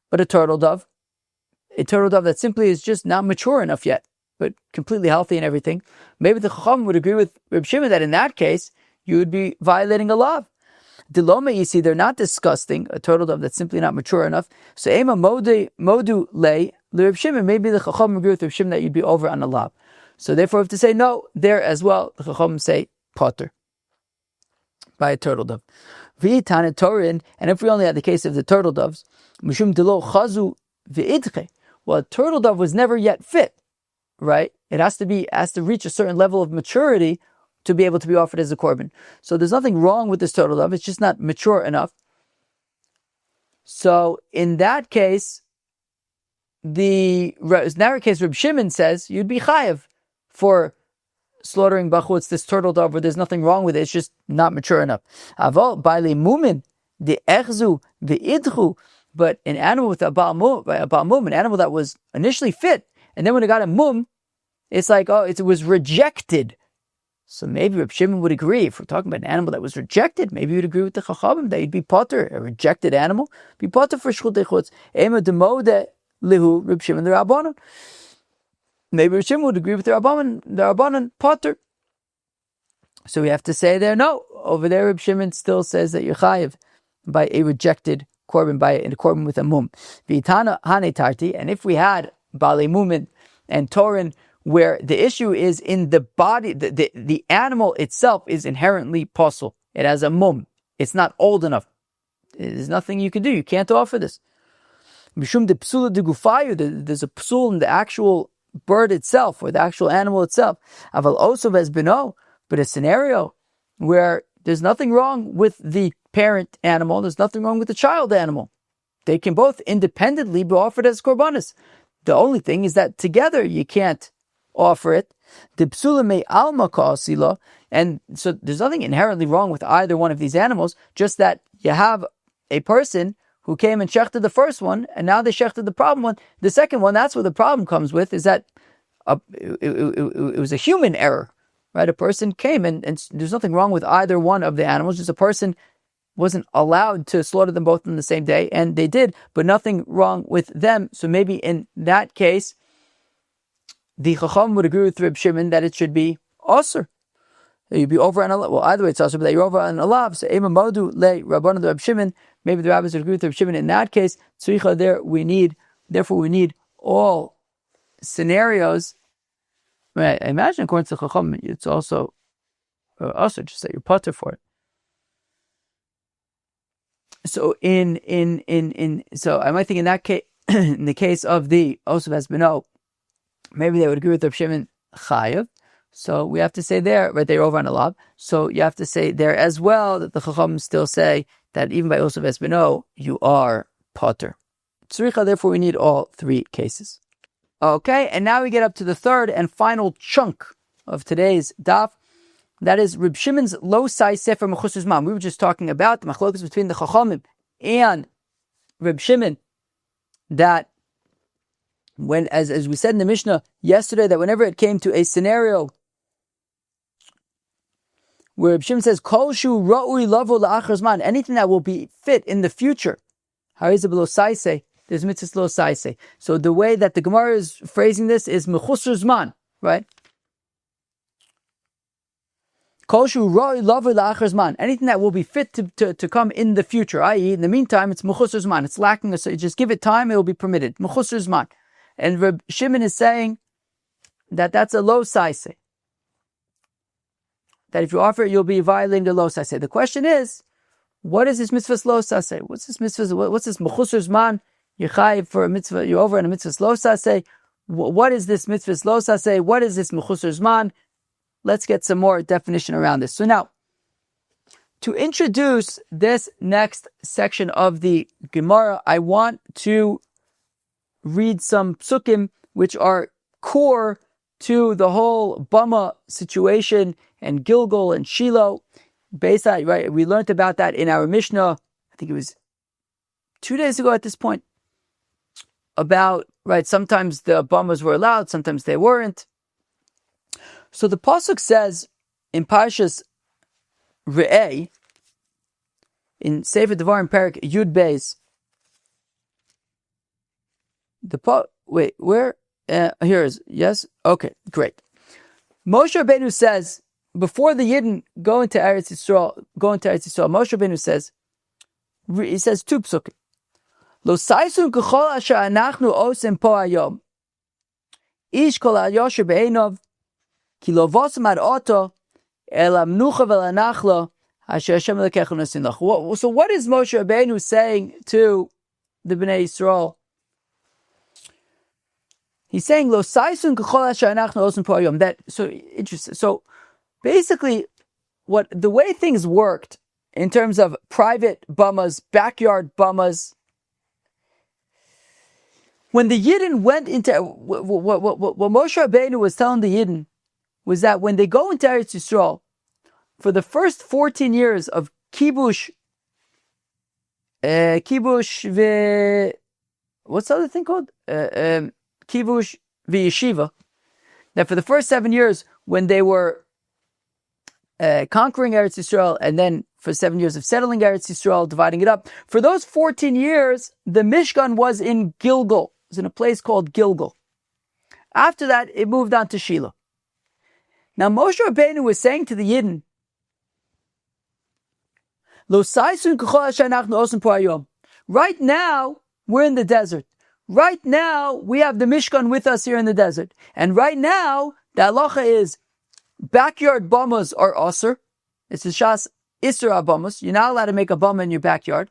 A: But a turtle dove that simply is just not mature enough yet, but completely healthy and everything. Maybe the Chacham would agree with Reb Shimon that in that case, you would be violating a law. Diloma, you see, they're not disgusting, a turtle dove that's simply not mature enough. So ema modu lay, Reb Shimon, maybe the Chacham agree with Reb Shimon that you'd be over on a lav. So therefore, if to say no, there as well, the Chacham say ptur by a turtle dove. V'itane torin, and if we only had the case of the turtle doves, mishum delo chazu v'idche. Well, a turtle dove was never yet fit, right? It has to reach a certain level of maturity to be able to be offered as a korban. So there's nothing wrong with this turtle dove. It's just not mature enough. So in that case, the narrow case, Reb Shimon says you'd be chayev for slaughtering bachutz, this turtle dove, where there's nothing wrong with it. It's just not mature enough. Aval ba'alei mumin the echzu ve'idchu, but an animal with a ba'al mum, an animal that was initially fit, and then when it got a mum, it's like it was rejected. So maybe Reb Shimon would agree, if we're talking about an animal that was rejected, maybe he would agree with the Chachamim that he'd be ptur, a rejected animal, be ptur for shchut chutz. Ema demode lihu Reb Shimon the Rabbanon. Maybe Reb Shimon would agree with the Rabbanon ptur. So we have to say there, no. Over there, Reb Shimon still says that you're chayiv by a rejected korban, by a korban with a mum. V'itana hane tarti, and if we had bali mumin and torin, where the issue is in the body, the animal itself is inherently possible. It has a mum. It's not old enough. There's nothing you can do. You can't offer this. Mishum de psula de gufayu, there's a psul in the actual bird itself, or the actual animal itself. Aval osov has beno, but a scenario where there's nothing wrong with the parent animal, there's nothing wrong with the child animal. They can both independently be offered as korbanis. The only thing is that together you can't offer it. The psula me alma ka'asila, and so there's nothing inherently wrong with either one of these animals, just that you have a person who came and shechted the first one, and now they shechted the problem one. The second one, that's where the problem comes with, is that it was a human error, right? A person came and there's nothing wrong with either one of the animals, just a person wasn't allowed to slaughter them both on the same day, and they did, but nothing wrong with them. So maybe in that case, the Chacham would agree with Reb Shimon that it should be Osir. You'd be over on a well, either way it's Osir, but that you're over on a lav. So Ema Modu le Rabbanan Reb Shimon. Maybe the rabbis would agree with Reb Shimon in that case. Tzricha there therefore we need all scenarios. I imagine according to Chacham, it's also Osir, just that you're ptur for it. So so I might think in that case, in the case of the Osir has been maybe they would agree with Reb Shimon chayav. So we have to say there, right, they're over on a lob. So you have to say there as well that the Chacham still say that even by Osir Esbeno, you are ptur. Tzricha, therefore we need all three cases. Okay, and now we get up to the third and final chunk of today's daf. That is Reb Shimon's lo sai sefer mechuser zman. We were just talking about the machlokas between the Chachamim and Reb Shimon, that when, as we said in the Mishnah yesterday, that whenever it came to a scenario where Reb Shimon says, Kol shu ra'ui lavo la'achar zman, anything that will be fit in the future, hariza below saise, there's mitzvah lo saise. So the way that the Gemara is phrasing this is mechuser zman, right? Kol shu ra'ui lavo la'achar zman, anything that will be fit to come in the future, i.e., in the meantime, it's mechuser zman, it's lacking, so you just give it time, it will be permitted. Mechuser zman. And Reb Shimon is saying that that's a lo saise. That if you offer it, you'll be violating the lo saise. The question is, what is this mitzvah lo saise? What's this mitzvah? What's this mechuser zman? You're chayiv for a mitzvah. You're over on a mitzvah lo saise. What is this mitzvah lo saise? What is this mechuser zman? Let's get some more definition around this. So now, to introduce this next section of the Gemara, I want to read some psukim which are core to the whole Bama situation and Gilgal and Shiloh. Based on, right, we learned about that in our Mishnah, I think it was 2 days ago at this point, about, right, sometimes the Bamas were allowed, sometimes they weren't. So the pasuk says in Parshas Re'eh, in Sefer Devarim Perek Yud Beis, here is, yes? Okay, great. Moshe Rabbeinu says, before the Yidden go into Eretz Yisrael, Moshe Rabbeinu says, he says two psukim. Lo saisun k'chol asher anachnu osim po hayom. Ish kol al-yosher be'enov, ki lo vosam ad oto, el amnucha vel anachlo, asher Hashem lekechu nasin lach. So what is Moshe Rabbeinu saying to the Bnei Yisrael? He's saying lo saisun k'chol asher anachnu osim po hayom. That, so interesting. So basically, what the way things worked in terms of private bamas, backyard bamas, when the Yidden went into what Moshe Rabbeinu was telling the Yidden was that when they go into Eretz Yisrael, for the first 14 years of kibush, what's the other thing called? Kibush v'yeshiva. That for the first 7 years, when they were conquering Eretz Yisrael, and then for 7 years of settling Eretz Yisrael, dividing it up. For those 14 years, the Mishkan was in Gilgal. It was in a place called Gilgal. After that, it moved on to Shiloh. Now Moshe Rabbeinu was saying to the Yidden, right now, we're in the desert. Right now, we have the Mishkan with us here in the desert. And right now, the halacha is backyard bamas are asur. It's the shas isur abamas. You're not allowed to make a bama in your backyard.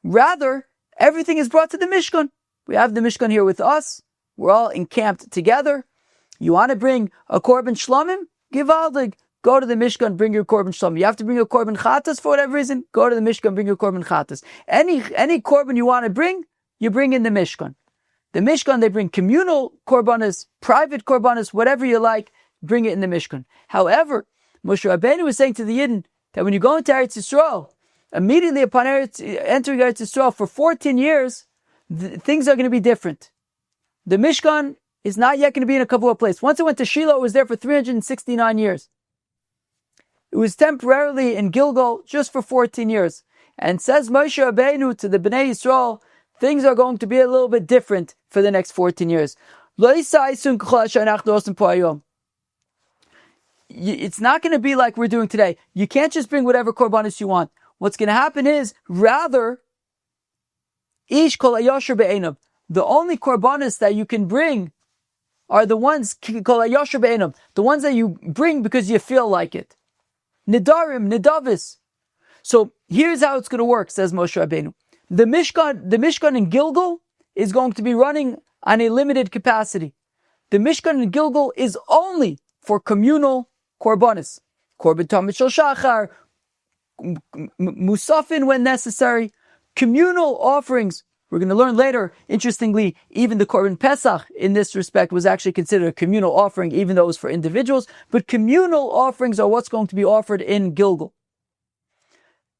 A: Rather, everything is brought to the Mishkan. We have the Mishkan here with us. We're all encamped together. You want to bring a korban shlamim? Givaldig. Go to the Mishkan, bring your korban shlamim. You have to bring your korban chatas for whatever reason? Go to the Mishkan, bring your korban chatas. Any korban you want to bring, you bring in the Mishkan. The Mishkan, they bring communal korbanis, private korbanis, whatever you like, bring it in the Mishkan. However, Moshe Rabbeinu was saying to the Yidden that when you go into Eretz Yisrael, immediately upon entering Eretz Yisrael for 14 years, things are going to be different. The Mishkan is not yet going to be in a Kavua place. Once it went to Shiloh, it was there for 369 years. It was temporarily in Gilgal just for 14 years. And says Moshe Rabbeinu to the Bnei Yisrael, things are going to be a little bit different for the next 14 years. It's not going to be like we're doing today. You can't just bring whatever korbanis you want. What's going to happen is, rather, ish kol hayosher be'enav. The only korbanis that you can bring are the ones kol hayosher be'enav, the ones that you bring because you feel like it. Nidarim, nidavis. So here's how it's going to work, says Moshe Rabbeinu. The Mishkan in Gilgal is going to be running on a limited capacity. The Mishkan in Gilgal is only for communal korbanis. Korban tamid shel shachar, musafin when necessary, communal offerings. We're going to learn later, interestingly, even the Korban Pesach in this respect was actually considered a communal offering, even though it was for individuals. But communal offerings are what's going to be offered in Gilgal.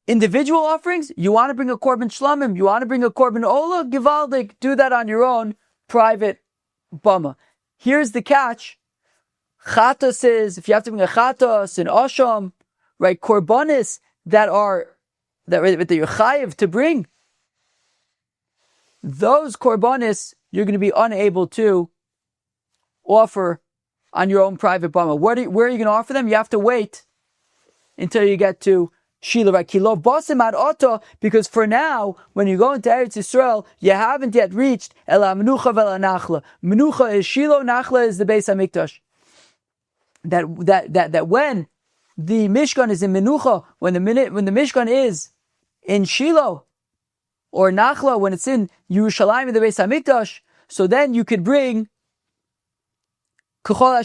A: Individual offerings, you want to bring a korban shlamim, you want to bring a korban ola, givaldik, do that on your own private bama. Here's the catch. Chatas is, if you have to bring a chatas, an asham, right, korbanis that you're chayiv to bring, those korbanis you're going to be unable to offer on your own private bama. Where are you going to offer them? You have to wait until you get to Shiloh, right? Kilov basim ad oto, because for now, when you go into Eretz Yisrael, you haven't yet reached ela menucha vela nachla. Menucha is Shiloh, nachla is the Beis Hamikdash. That when the Mishkan is in menucha, when the Mishkan is in Shiloh, or nachla when it's in Yerushalayim in the Beis Hamikdash, so then you could bring right?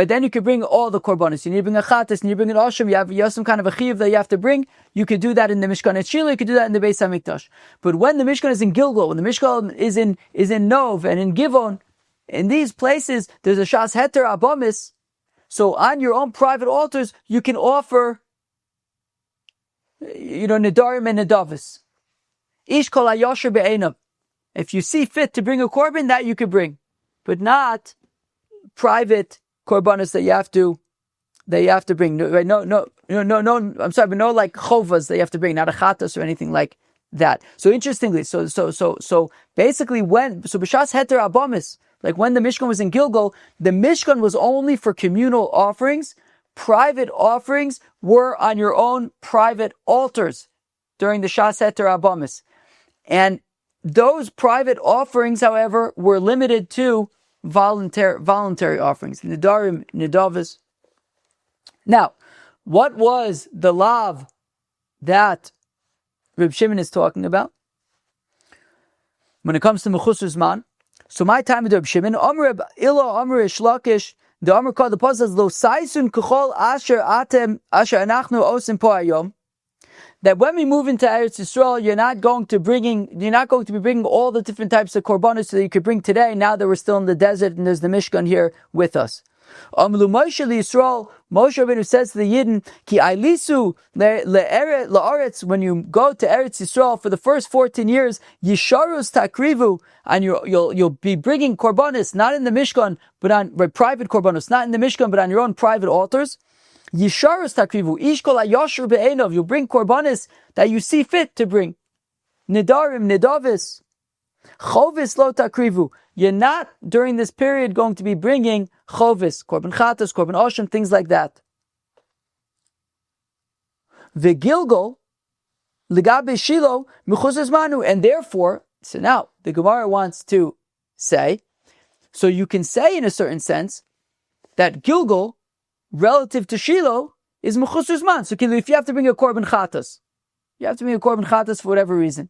A: Then you could bring all the korbanos. You need to bring a chatas, and you bring an asham. You have some kind of a chiyuv that you have to bring. You could do that in the Mishkan at Shiloh. You could do that in the Beis Hamikdash. But when the Mishkan is in Gilgal, when the Mishkan is in Nov and in Givon, in these places there's a shas heter abamis. So on your own private altars, you can offer, nedarim and nedavis. Ish kol hayosher be'enav. If you see fit to bring a korban, that you could bring. But not private korbanos that you have to bring. Right? No. I'm sorry, but no like chovas that you have to bring, not a chatas or anything like that. So interestingly, so basically b'shas heter abamis, like when the Mishkan was in Gilgal, the Mishkan was only for communal offerings. Private offerings were on your own private altars during the shas heter abamis, and those private offerings, however, were limited to voluntary offerings. Nidarim, nidavas. Now, what was the lav that Reb Shimon is talking about when it comes to mechuser zman? So my time with Reb Shimon, Amr Ilo, Amr Ishlakish, the Amr called the pasuk lo saisun kachol asher anachnu osim po hayom. That when we move into Eretz Yisrael, you're not going to be bringing all the different types of korbanos that you could bring today. Now that we're still in the desert and there's the Mishkan here with us. Amlu Moshe Yisrael, Moshe Rabbeinu says to the Yidden, Ki ailisu la'aretz, when you go to Eretz Yisrael for the first 14 years, yisharus takrivu, and you'll be bringing korbanis, not in the Mishkan, but on private korbanis, not in the Mishkan, but on your own private altars. Yisharus takrivu, ish kol hayosher be'enov, you'll bring korbanis that you see fit to bring. Nidarim, nidavis. Chovis lo takrivu. You're not during this period going to be bringing chovis, korban chatas, korban oshim, things like that. V'gilgol ligabe shilo mechuser zmanu, and therefore, so now the Gemara wants to say, so you can say in a certain sense that Gilgol relative to Shiloh is mechuser zman. So if you have to bring a korban chatas, you have to bring a korban chatas for whatever reason,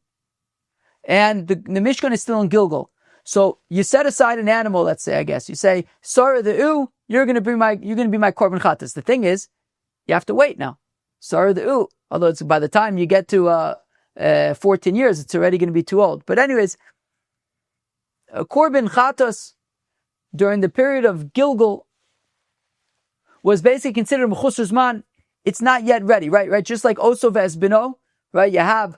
A: and the Mishkan is still in Gilgol. So you set aside an animal, let's say, I guess. You say, Sarah the U, you're going to be my korban chatas. The thing is, you have to wait now. Sarah the U, although it's by the time you get to 14 years, it's already going to be too old. But anyways, a korban chatas during the period of Gilgul was basically considered mechuser zman. It's not yet ready, right? Just like Oso ve'ezbino, right? You have,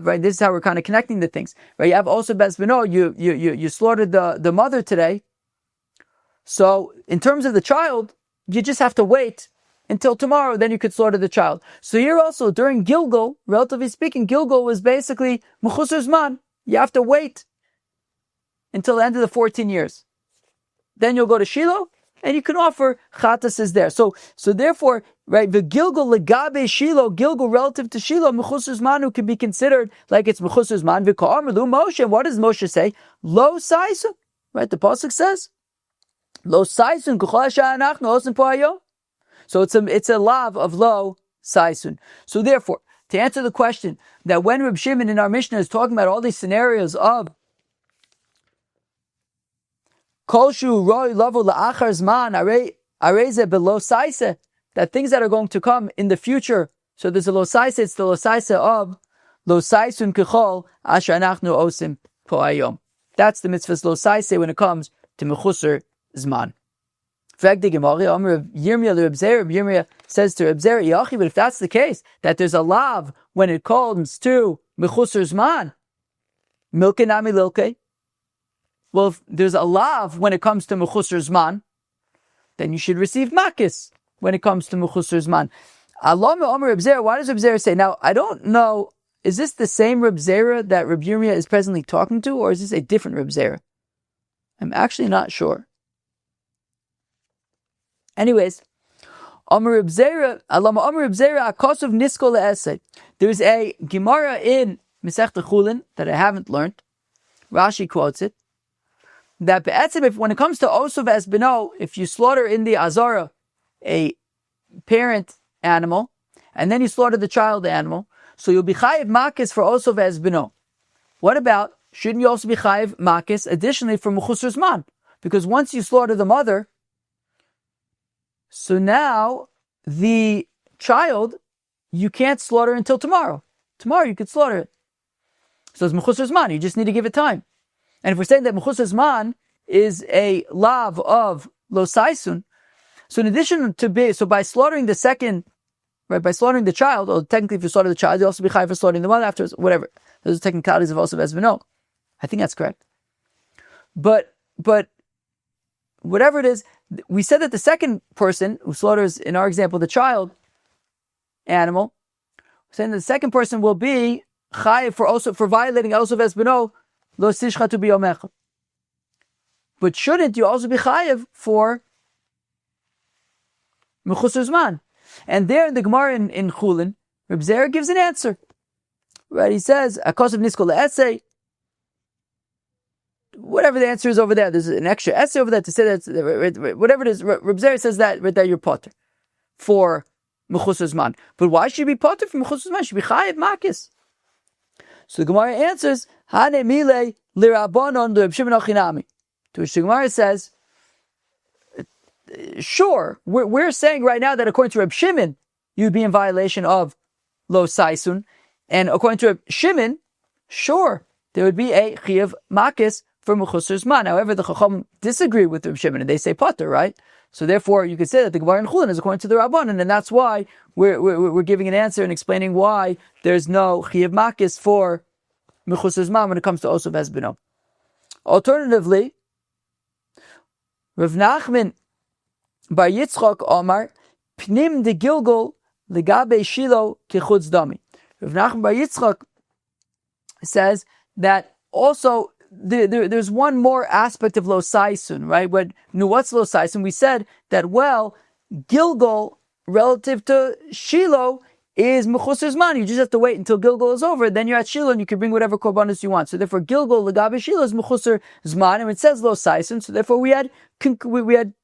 A: right? This is how we're kind of connecting the things, right? You have also bezbino. You slaughtered the mother today. So in terms of the child, you just have to wait until tomorrow. Then you could slaughter the child. So here also during Gilgul, relatively speaking, Gilgul was basically mechuser zman. You have to wait until the end of the 14 years. Then you'll go to Shiloh and you can offer chatas there. So therefore, right, the Gilgul legabe Shiloh, Gilgul relative to Shiloh, mechuser zmanu can be considered like it's mechuser zman. V'ka'amru Moshe, what does Moshe say? Lo saisun, right? The pasuk says, Lo saisun k'chol ha'anachnu osim po hayom. So it's a lav of lo saisun. So therefore, to answer the question that when Reb Shimon in our Mishnah is talking about all these scenarios of Kolshu roy lavo la'achar zman areze below saise, that things that are going to come in the future. So there's a lo saise, it's the lo saise of lo saisun kechol asher anachnu osim po hayom. That's the mitzvah's lo saise when it comes to mechuser zman. Yirmiyah says to Reb Zera, Yachi, but if that's the case, that there's a lav when it comes to mechuser zman, milke nami lilke. Well, if there's a lav when it comes to mechuser zman, then you should receive makis when it comes to mechuser zman. Alama Omer Reb Zera, why does Reb Zera say? Now, I don't know, is this the same Reb Zera that Reb Yirmiyah is presently talking to, or is this a different Reb Zera? I'm actually not sure. Anyways, Omer Reb Zera, Alama Omer Reb Zera, Akosov Nisko Le'esei. There's a Gemara in Masechta Chulin that I haven't learned. Rashi quotes it. That if when it comes to Osov Esbino, if you slaughter in the Azara a parent animal, and then you slaughter the child animal, so you'll be chayiv makis for Osov Esbino. What about, shouldn't you also be chayiv makis additionally for mechuser zman? Because once you slaughter the mother, so now the child, you can't slaughter until tomorrow. Tomorrow you could slaughter it. So it's mechuser zman, you just need to give it time. And if we're saying that mechuser zman is a lav of lo saisun, so in addition to so by slaughtering the second, right, by slaughtering the child, or technically if you slaughter the child, you also be chayav for slaughtering the mother afterwards, whatever. Those are technicalities of also Esbino. I think that's correct. But whatever it is, we said that the second person who slaughters, in our example, the child animal, saying that the second person will be chayav for violating also Esbino. Lo sishchatu biyomecha. But shouldn't you also be chayav for mechuser zman? And there in the Gemara in Chulin, Reb Zera gives an answer. Right? He says, "Akos of nisko le'esei." Whatever the answer is over there, there's an extra essay over there to say that whatever it is. Reb Zera says that right there you're potter for mechuser zman. But why should you be potter for mechuser zman? You should be chayav makis. So the Gemara answers, Hane mile lirabonon Reb Shimon Achinami. To which the Gemara says, sure, we're saying right now that according to Reb Shimon, you'd be in violation of lo saisun. And according to Reb Shimon, sure, there would be a chiyav makis for mechuser zman. However, the Chacham disagree with Reb Shimon and they say potter, right? So therefore, you could say that the Gemara in Chulin is according to the Rabbanan, and that's why we're giving an answer and explaining why there's no Chiyuv Makis for mechuser zman when it comes to Osav Ezbino. Alternatively, Rav Nachman Bar Yitzchak Omar Pnim de Gilgul Legabe Shilo Kechutz Dami. Rav Nachman Bar Yitzchak says that also there's one more aspect of Lo Saisun, right? What's Lo Saisun? We said that, Gilgul relative to Shiloh is mechuser zman. You just have to wait until Gilgul is over, then you're at Shiloh and you can bring whatever korbanis you want. So therefore, Gilgul legabe Shiloh is mechuser zman, and it says Lo Saisun. So therefore, we had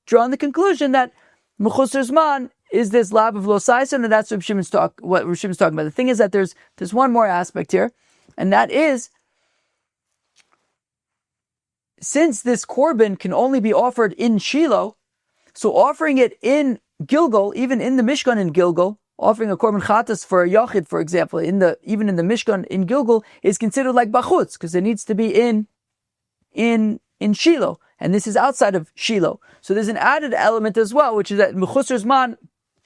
A: drawn the conclusion that mechuser zman is this lab of Lo Saisun, and that's what Rav Shimon's talking about. The thing is that there's one more aspect here, and that is, since this korban can only be offered in Shiloh, so offering it in Gilgul, even in the Mishkan in Gilgul, offering a korban chatas for a yachid, for example, even in the Mishkan in Gilgul, is considered like bachutz, because it needs to be in Shiloh, and this is outside of Shiloh. So there's an added element as well, which is that mechuser zman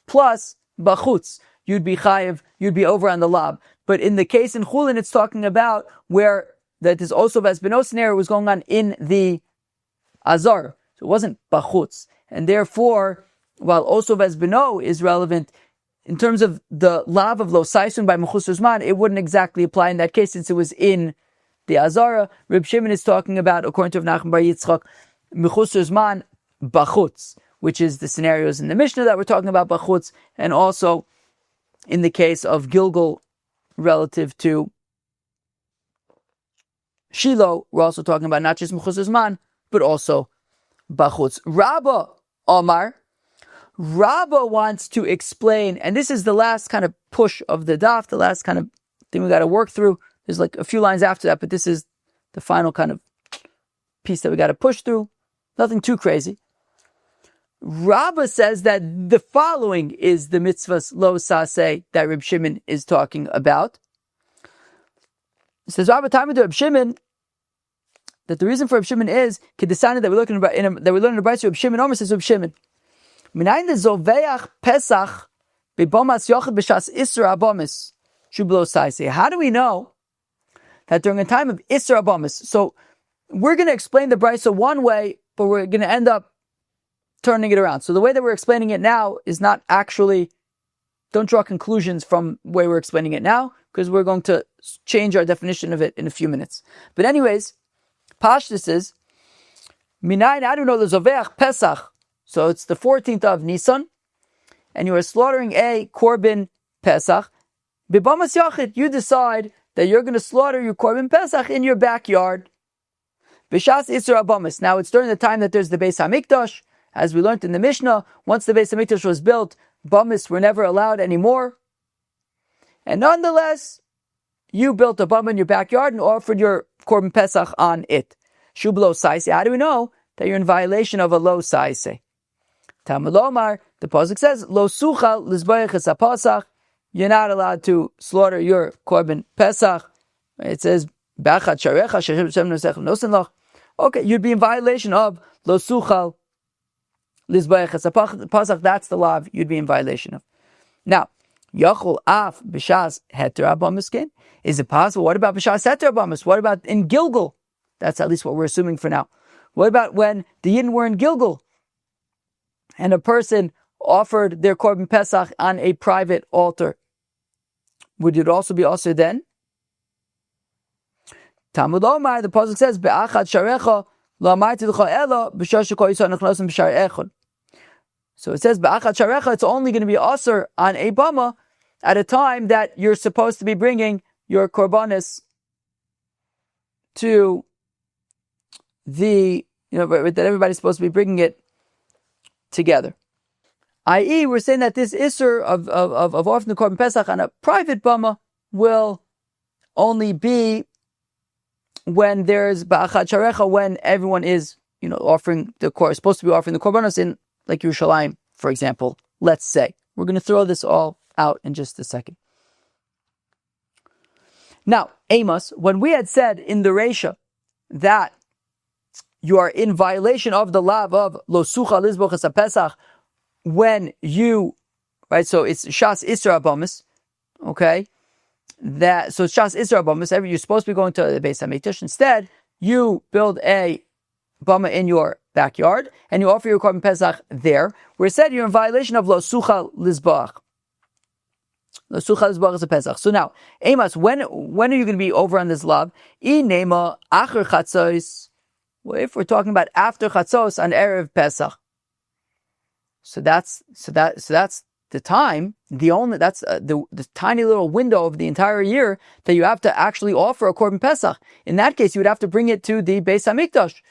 A: plus bachutz, you'd be chayiv, you'd be over on the lab. But in the case in Chulin, it's talking about where that is also Ezbino scenario was going on in the Azar. So it wasn't bachutz. And therefore, while also Ezbino is relevant, in terms of the lav of Lo Saisun by mechuser zman, it wouldn't exactly apply in that case since it was in the Azara. Reb Shimon is talking about, according to Rav Nachman Bar Yitzchak, mechuser zman bachutz, which is the scenarios in the Mishnah that we're talking about bachutz, and also in the case of Gilgul relative to Shiloh, we're also talking about not just mechuser zman, but also bachutz. Rabba Omar, Rabba wants to explain, and this is the last kind of push of the daf, the last kind of thing we got to work through. There's like a few lines after that, but this is the final kind of piece that we got to push through. Nothing too crazy. Rabba says that the following is the mitzvahs lo saseh that Reb Shimon is talking about. It says Rabba Talmud Reb Shimon that the reason for Reb Shimon is kedesana that we learn in the Brayso. Reb Shimon Omer says Reb Shimon, Minayin the zoveach pesach bebomas yochid b'shas isra abomis shublo saiseh. How do we know that during a time of isra abomis? So we're going to explain the Brayso one way, but we're going to end up turning it around. So the way that we're explaining it now is not actually, don't draw conclusions from the way we're explaining it now, because we're going to change our definition of it in a few minutes. But anyways, Pashtus is, Minayin, I don't know, the Zoveach Pesach. So it's the 14th of Nisan, and you are slaughtering a korban Pesach. Bibamas Yachid, you decide that you're going to slaughter your korban Pesach in your backyard. B'shas Isra Abamas. Now it's during the time that there's the Beis HaMikdash. As we learned in the Mishnah, once the Beis HaMikdash was built, Bamas were never allowed anymore. And nonetheless, you built a Bama in your backyard and offered your korban Pesach on it. Shub lo saiseh. How do we know that you're in violation of a lo saiseh? Talmud Omar, the pasuk says, lo suchal lizbayach es hapasach. You're not allowed to slaughter your korban Pesach. It says, bachat sharecha sheshem nosechem nosen loch. Okay, you'd be in violation of lo suchal lizbayach es hapasach. That's the law you'd be in violation of. Now, Yachol af b'shas heter abamiskin. Is it possible? What about b'shas heter abamis? What about in Gilgul? That's at least what we're assuming for now. What about when the Yidden were in Gilgul and a person offered their korban Pesach on a private altar? Would it also be also then? Talmud Omar, the pasuk says, "Be'achad sharecha lo amarti l'cha ela b'shas shekol yisrael nechnosim b'shar echad." So it says, Ba'achat sharecha, it's only going to be asur on a bama at a time that you're supposed to be bringing your korbanis to the, that everybody's supposed to be bringing it together. I.e., we're saying that this isur of offering the korban pesach on a private bama will only be when there's Ba'achat sharecha, when everyone is, offering supposed to be offering the korbanos in, like Yerushalayim, for example, let's say. We're going to throw this all out in just a second. Now, Amos, when we had said in the Reisha that you are in violation of the law of lo sucha lizbochas Pesach when you, right? So it's shas isra abamis, okay? So it's shas isra abamis. You're supposed to be going to the Beis Hamikdash. Instead, you build a bama in your backyard and you offer your korban Pesach there, where it said you're in violation of lo sucha lizboch. Lo sucha lizboch is a Pesach. So now, Amos, when are you going to be over on this law? Inema acher chatzos. Well, if we're talking about after chatzos on erev Pesach, so that's the time. That's the tiny little window of the entire year that you have to actually offer a korban Pesach. In that case, you would have to bring it to the Beis Hamikdash.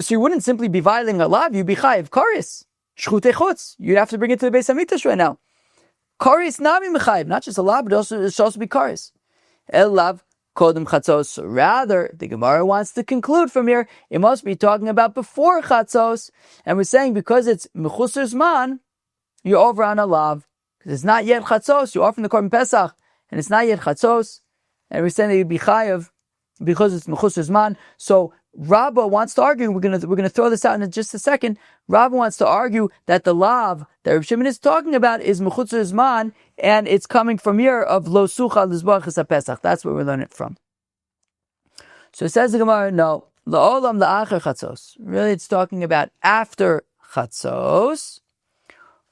A: So you wouldn't simply be violating a law. You'd be chayiv karis shchutei chutz. You'd have to bring it to the Beis Hamikdash right now. Karis nami mechayiv, not just a law, but also it should also be karis. El lav kodem chatzos. Rather, the Gemara wants to conclude from here, it must be talking about before chatzos, and we're saying because it's mechuser zman, you're over on a lav. Because it's not yet chatzos, you're offering the korban Pesach, and it's not yet chatzos, and we're saying that you'd be chayiv because it's mechuser zman. So Rabba wants to argue, we're gonna throw this out in just a second. Rabba wants to argue that the lav that Reb Shimon is talking about is mechuser zman, and it's coming from here of lo sucha lizbochas Pesach. That's where we learn it from. So it says the Gemara, no, la'olam la'acher chatzos. Really, it's talking about after chatzos.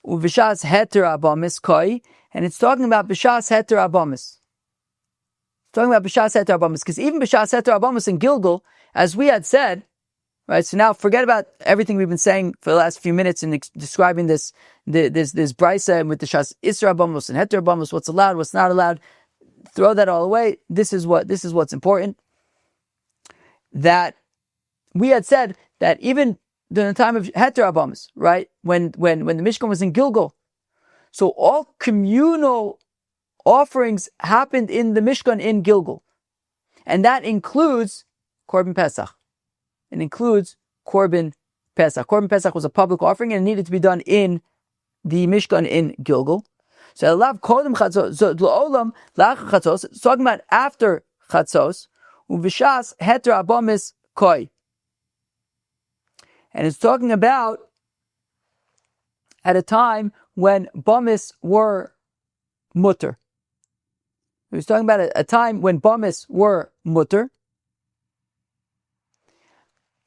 A: Uvishas heter abamis koi, and it's talking about b'shas heter abamis. It's talking about b'shas heter abamis, because even b'shas heter abamis in Gilgal, as we had said, right? So now forget about everything we've been saying for the last few minutes in describing this brisa with the shas isra abamis and heter abamis, what's allowed, what's not allowed. Throw that all away. This is what's important. That we had said that even during the time of heter abamis, right? When the Mishkan was in Gilgal, so all communal offerings happened in the Mishkan in Gilgal, and that includes korban Pesach. It includes korban Pesach. Korban Pesach was a public offering and it needed to be done in the Mishkan in Gilgal. So alav kodem chatzos, so l'olam la'achar chatzos. It's talking about after chatzos. Uvishas heter abamis koi. And it's talking about at a time when bamis were mutter. It was talking about a time when bamis were mutter.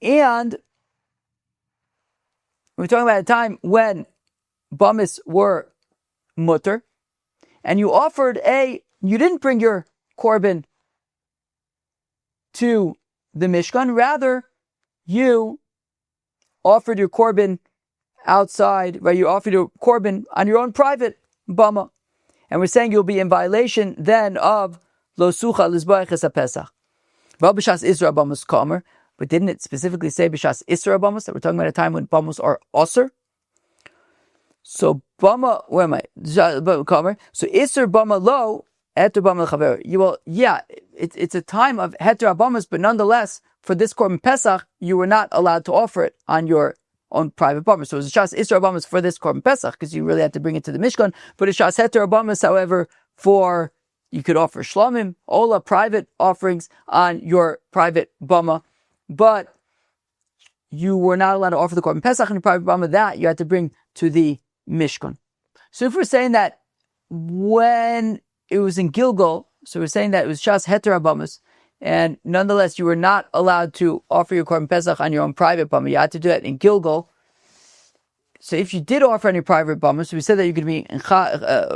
A: And we're talking about a time when bamis were mutter, and you didn't bring your korban to the Mishkan, rather you offered your korban outside, right? You offered your korban on your own private bama. And we're saying you'll be in violation then of lo sucha lizbochas Pesach. Val b'shas isra bamas kamer. But didn't it specifically say b'shas isra bamas, that we're talking about a time when bamas are osir? So bama, where am I? So isra bama lo, heter bama l'chaver. It's a time of heter bamas, but nonetheless, for this korban Pesach, you were not allowed to offer it on your own private bama. So it was a shas isra bamas for this korban Pesach, because you really had to bring it to the Mishkan. But a shas heter bamas, however, you could offer shlomim, ola, private offerings on your private bama. But you were not allowed to offer the korban Pesach in the private bama. That you had to bring to the Mishkan. So if we're saying that when it was in Gilgal, so we're saying that it was shas heter abamas, and nonetheless you were not allowed to offer your korban Pesach on your own private bama. You had to do that in Gilgal. So if you did offer on your private bama, so we said that you're going to be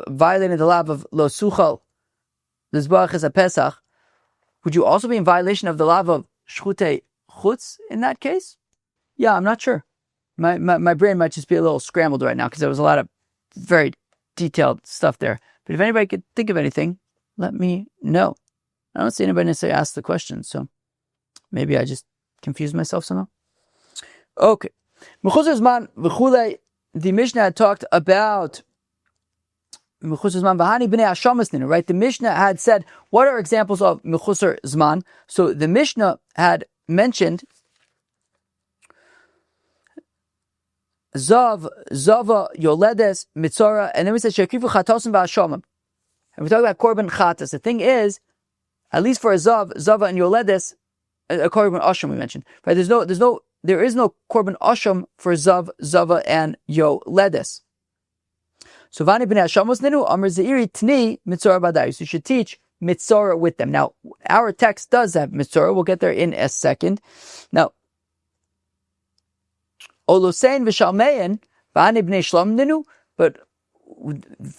A: violating the law of lo suchal lizbochas Pesach. Would you also be in violation of the law of shchutei chutz in that case? Yeah, I'm not sure. My brain might just be a little scrambled right now because there was a lot of very detailed stuff there. But if anybody could think of anything, let me know. I don't see anybody necessarily ask the question, so maybe I just confused myself somehow. Okay. Mechuser zman v'chulei. The Mishnah had talked about mechuser zman v'hani b'nei hashamas ninu, right? The Mishnah had said, what are examples of mechuser zman? So the Mishnah had mentioned Zav, Zava, Yoledes, Mitzora, and then we said Shekifu Chatosim v'Hashamim. And we talk about Korban Chatas. The thing is, at least for a Zav, Zava and Yoledes, a korban asham we mentioned, right? There is no korban asham for zav, zava, and yoledes. So vani b'nei hashamos nenu amar zeiri tni mitzora badai. So you should teach mitzora with them. Now our text does have mitzora. We'll get there in a second. Now olosein v'shalmein vani b'nei shlam nenu, but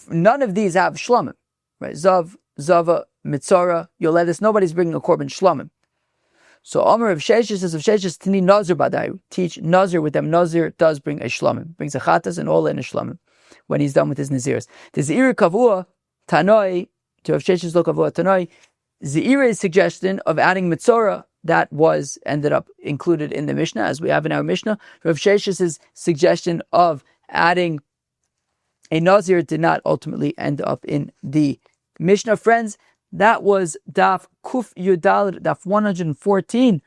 A: none of these have shlamim, right? Zav, zava, mitzora, yoledes. Nobody's bringing a korban shlamim. So Amar of Sheshes says of Sheshes Tini Nazir Badai. Teach Nazir with them. Nazir does bring a shlamim. Brings a chatas and all in a shlamim when he's done with his nazirs. The Zeir Kavua Tanoi, to Rav Sheshes lo Kavua Tanoi, Zeir's suggestion of adding mitzora that ended up included in the Mishnah, as we have in our Mishnah. Rav Sheshes' suggestion of adding a Nazir did not ultimately end up in the Mishnah. Friends, that was Daf Kuf Yudal, Daf 114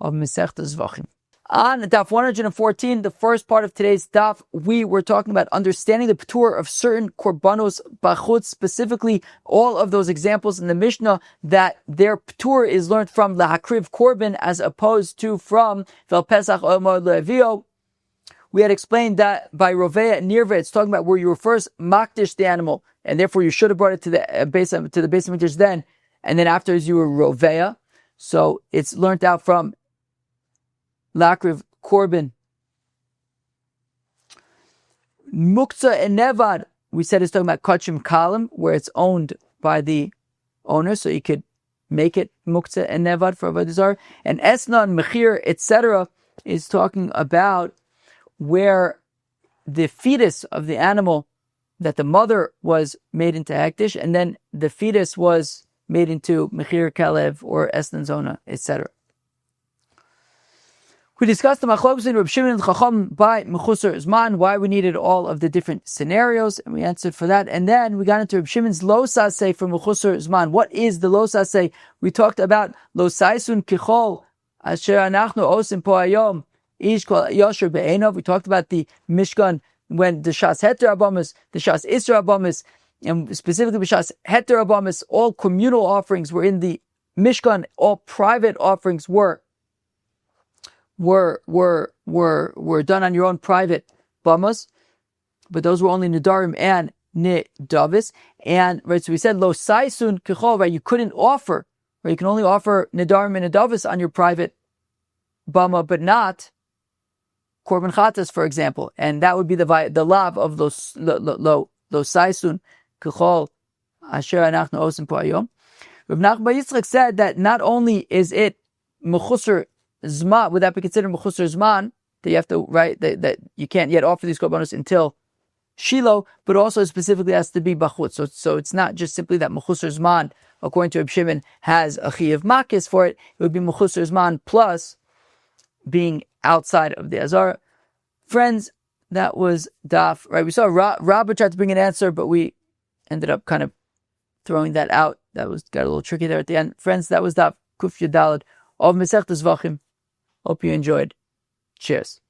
A: of Masechta Zevachim. On Daf 114, the first part of today's Daf, we were talking about understanding the ptur of certain korbanos bachutz, specifically all of those examples in the Mishnah that their ptur is learned from lahakriv korban as opposed to from vel pesach omod le'avio. We had explained that by Rovea and Nirva, it's talking about where you were first makdish the animal, and therefore you should have brought it to the base of Mikdash then, and then afterwards you were Rovea. So it's learnt out from Lakriv Korban. Muktzah and Nevad, we said it's talking about Kachim Kalim, where it's owned by the owner, so you could make it Muktzah and Nevad for Avodah Zarah. And Esnan, Mechir, etc. is talking about where the fetus of the animal, that the mother was made into hektish, and then the fetus was made into mechir kalev or esnan zona, etc. We discussed the machlokes in Reb Shimon and Chachamim by mechuser zman, why we needed all of the different scenarios, and we answered for that. And then we got into Reb Shimon's lo saseh for mechuser zman. What is the lo saseh? We talked about lo saisun kichol asher anachnu osim po hayom ish kol yosher be'enov. We talked about the Mishkan when the Shas Heter Abamis, the Shas Isra Abamis, and specifically the Shas Heter Abamis, all communal offerings were in the Mishkan, all private offerings were done on your own private bamas, but those were only Nidarim and Nidavis. And right, so we said Lo Saisun Kichol, right, you couldn't offer, right, you can only offer Nidarim and Nidavis on your private bama, but not korban chatas, for example, and that would be the lav of lo saisun kechol asher anachnu osim po hayom. Rav Nachman bar Yitzchak said that not only is it mechuser zman, would that be considered mechuser zman, that you have to that you can't yet offer these korbanos until Shiloh, but also specifically has to be bachutz. So it's not just simply that mechuser zman, according to Reb Shimon, has a chiyuv makis for it. It would be mechuser zman plus being outside of the Azara. Friends, that was Daf, right? We saw Rabba tried to bring an answer, but we ended up kind of throwing that out. Got a little tricky there at the end. Friends, that was Daf Kuf Yudalad of Masechta Zevachim. Hope you enjoyed. Cheers.